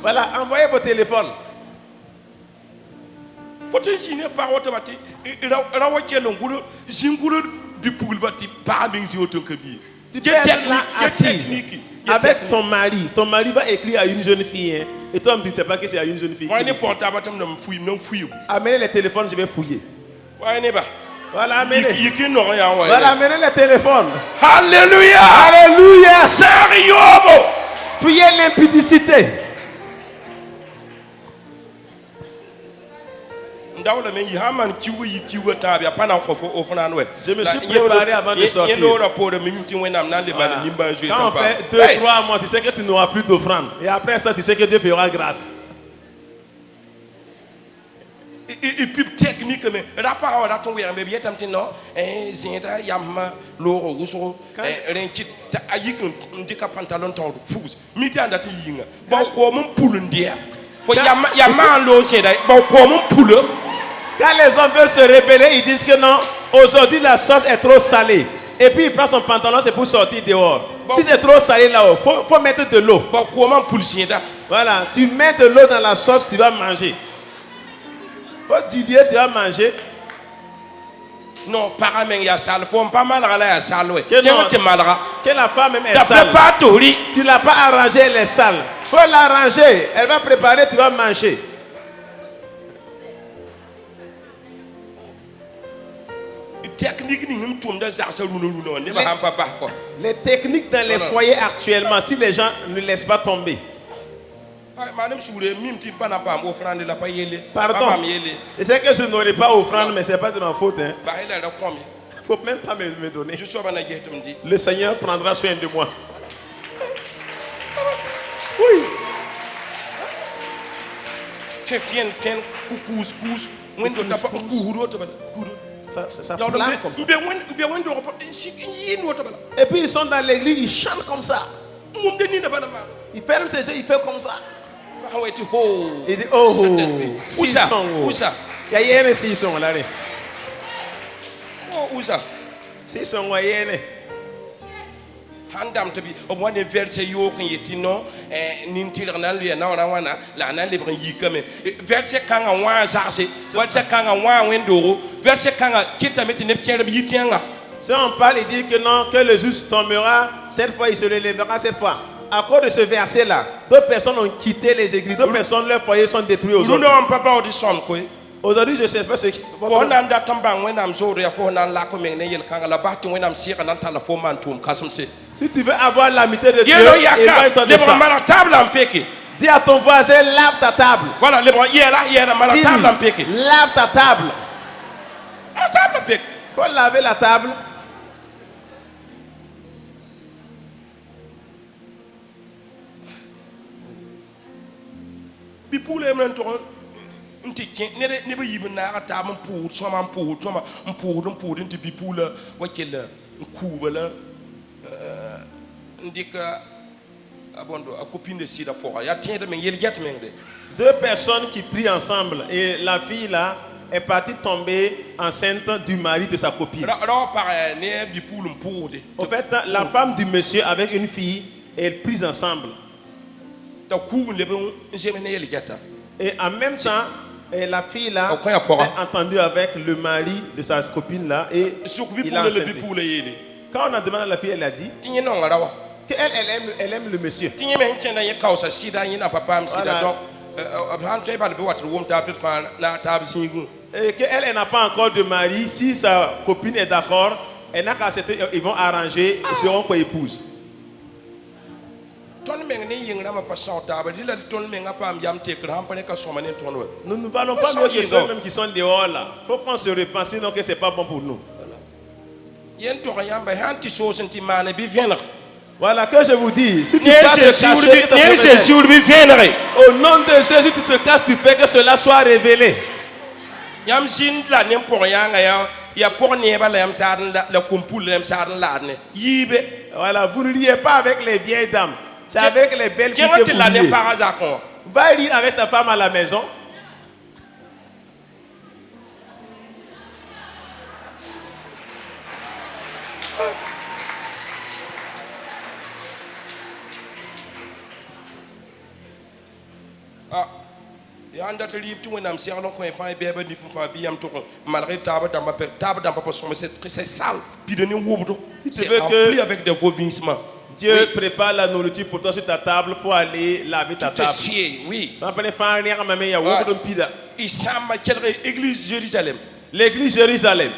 Voilà, envoyez vos téléphones. Tu peux être là assise avec ton mari. Ton mari va écrire à une jeune fille. Hein, et toi, tu ne sais pas que c'est à une jeune fille. Amenez les téléphones, je vais fouiller. Voilà, amenez. Voilà, amenez les téléphones. Alléluia. Alléluia. Sérieux. Fouillez l'impudicité. Je me suis préparé avant de sortir. Quand on fait 2-3 mois, tu sais que tu n'auras plus d'offrande. Et après ça, tu sais que Dieu fera grâce. Et puis technique, mais rapport à ton bien, mais bien maintenant, Zinda Yamma, Loro, Rousseau, Renkit, Ayikun, Dika Pantalon, Fous, Mita and that ying, Baucom Poulendia. For Yaman Lo said, Baucom Poule. Quand les hommes veulent se rébeller, ils disent que non, aujourd'hui la sauce est trop salée. Et puis il prend son pantalon, c'est pour sortir dehors. Si c'est trop salé là-haut, il faut mettre de l'eau. Voilà, tu mets de l'eau dans la sauce, tu vas manger. Faut diluer, tu vas manger. Non, paramène ya sale, faut pas mal à la salle. Que la femme même est sale. Tu l'as pas arrangé, elle est sale. Faut l'arranger, elle va préparer, tu vas manger. Les techniques dans les foyers actuellement, si les gens ne laissent pas tomber. Pardon, je sais que je n'aurai pas offrande, mais ce n'est pas de ma faute. Il ne faut même pas me donner. Le Seigneur prendra soin de moi. Oui. Ça plane comme ça. Et puis ils sont dans l'église, ils chantent comme ça. Ils ferment ses yeux, ils font comme ça. Il dit oh, où ça? Il y a un 6 sons là. Où ça? 6 sons, il y a un. Handam to be of one verse yo can yetino nintil na lu na wana la na lebran yikame verse kanga wa jase verse kanga wa wendo verse kanga kita meti ne pierre yitianga. Si on parle, il dit que non, que le juste tombera cette fois, il se relèvera cette fois. À cause de ce verset là, d'autres personnes ont quitté les églises, d'autres personnes, leurs foyers sont détruits aujourd'hui. Aujourd'hui, je ne sais pas ce qui. Si tu veux avoir l'amitié de Dieu, éloigne-toi de ça. Dis à ton voisin, lave ta table. Voilà, lave ta table. Il faut laver la table. Deux personnes qui prient ensemble et la fille là est partie tomber enceinte du mari de sa copine. En fait, la femme du monsieur avec une fille, elles prient ensemble. Et en même temps, la fille là s'est entendue avec le mari de sa copine là et il a enceinte. Quand on a demandé à la fille, elle a dit qu'elle aime le monsieur. Et qu'elle n'a pas encore de mari. Si sa copine est d'accord, elle n'a qu'à accepter, ils vont arranger et seront co-épouses. Nous ne parlons pas mieux que ceux même qui sont dehors là. Il faut qu'on se repense, sinon que ce n'est pas bon pour nous. Voilà que je vous dis. Si tu vas te cacher, que ça se révèle. Au nom de Jésus, tu te caches, tu fais que cela soit révélé. Voilà, vous ne liez pas avec les vieilles dames. C'est avec les belles filles que vous liez. Va lire avec ta femme à la maison. C'est sale. C'est rempli avec des vomissements. Dieu prépare la nourriture pour toi sur ta table. Il faut aller laver ta table. Oui. Église Jérusalem. L'église Jérusalem.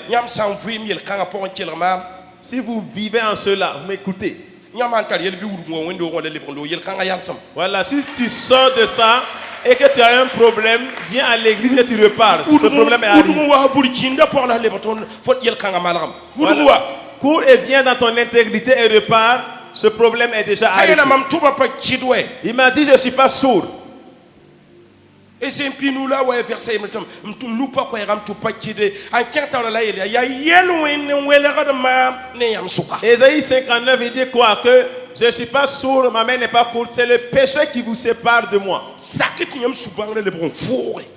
Si vous vivez en cela, vous m'écoutez. Voilà, si tu sors de ça et que tu as un problème, viens à l'église et tu repars. Ce problème est arrivé. Voilà. Cours et viens dans ton intégrité et repars. Ce problème est déjà arrivé. Il m'a dit, je ne suis pas sourd. Et c'est un pinou là où verset nous pas quoi Ésaïe 59 il dit quoi, que je ne suis pas sourd, ma main n'est pas courte, c'est le péché qui vous sépare de moi.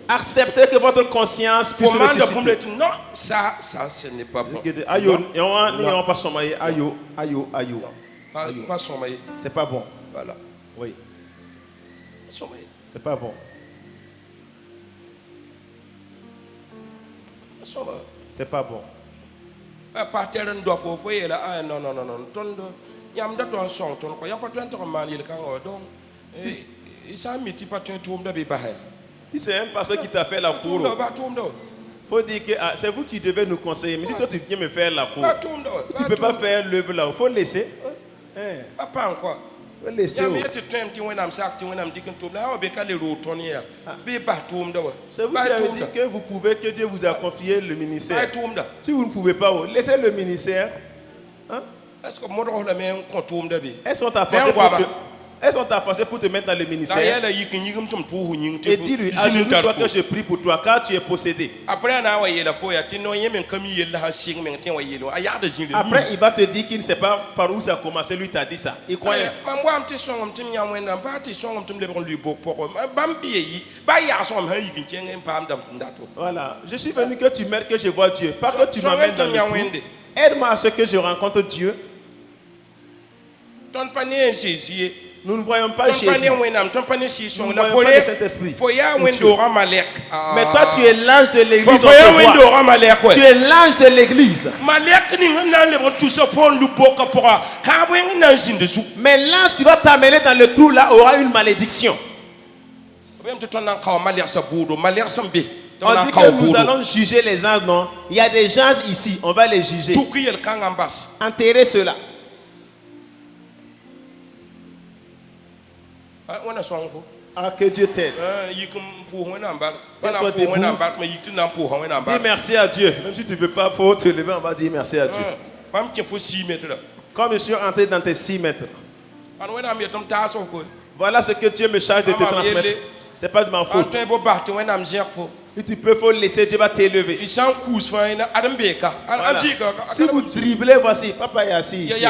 Acceptez que votre conscience puisse ressusciter. Non, ça ce n'est pas bon. Pas sommeil. C'est pas bon. Voilà. Oui. Sommeil. C'est pas bon. C'est pas bon. Si c'est un pasteur qui t'a fait la cour, il faut dire que c'est vous qui devez nous conseiller. Mais si toi tu viens me faire la cour, tu ne peux pas faire l'œuvre là. Il faut laisser. Pas encore. C'est vous qui avez dit que vous pouvez, que Dieu vous a confié le ministère. Si vous ne pouvez pas, laissez le ministère. Elles sont forcées pour te mettre dans le ministère. Et dis-lui, ajoute-toi que je prie pour toi, car tu es possédé. Après, il va te dire qu'il ne sait pas par où ça a commencé. Lui t'a dit ça. Il croyait. Voilà. Je suis venu que tu m'aides, que je vois Dieu. Pas que tu m'amènes dans le trou. Aide-moi à ce que je rencontre Dieu. Nous ne voyons pas Jésus. Nous ne voyons pas le Saint-Esprit. Mais toi, tu es l'ange de l'église. Tu es l'ange de l'église. Mais l'ange qui va t'amener dans le trou là aura une malédiction. On dit que nous allons juger les anges, non? Il y a des gens ici, on va les juger. Enterrez cela. Ah, que Dieu t'aide. Dis merci à Dieu. Même si tu ne veux pas, il faut te lever, on va dire merci à Dieu. Comme je suis entré dans tes 6 mètres. Voilà ce que Dieu me charge de te transmettre. Ce n'est pas de ma faute. Si tu peux, il faut laisser, Dieu va t'élever. Voilà. Si vous dribblez, voici, papa est assis ici.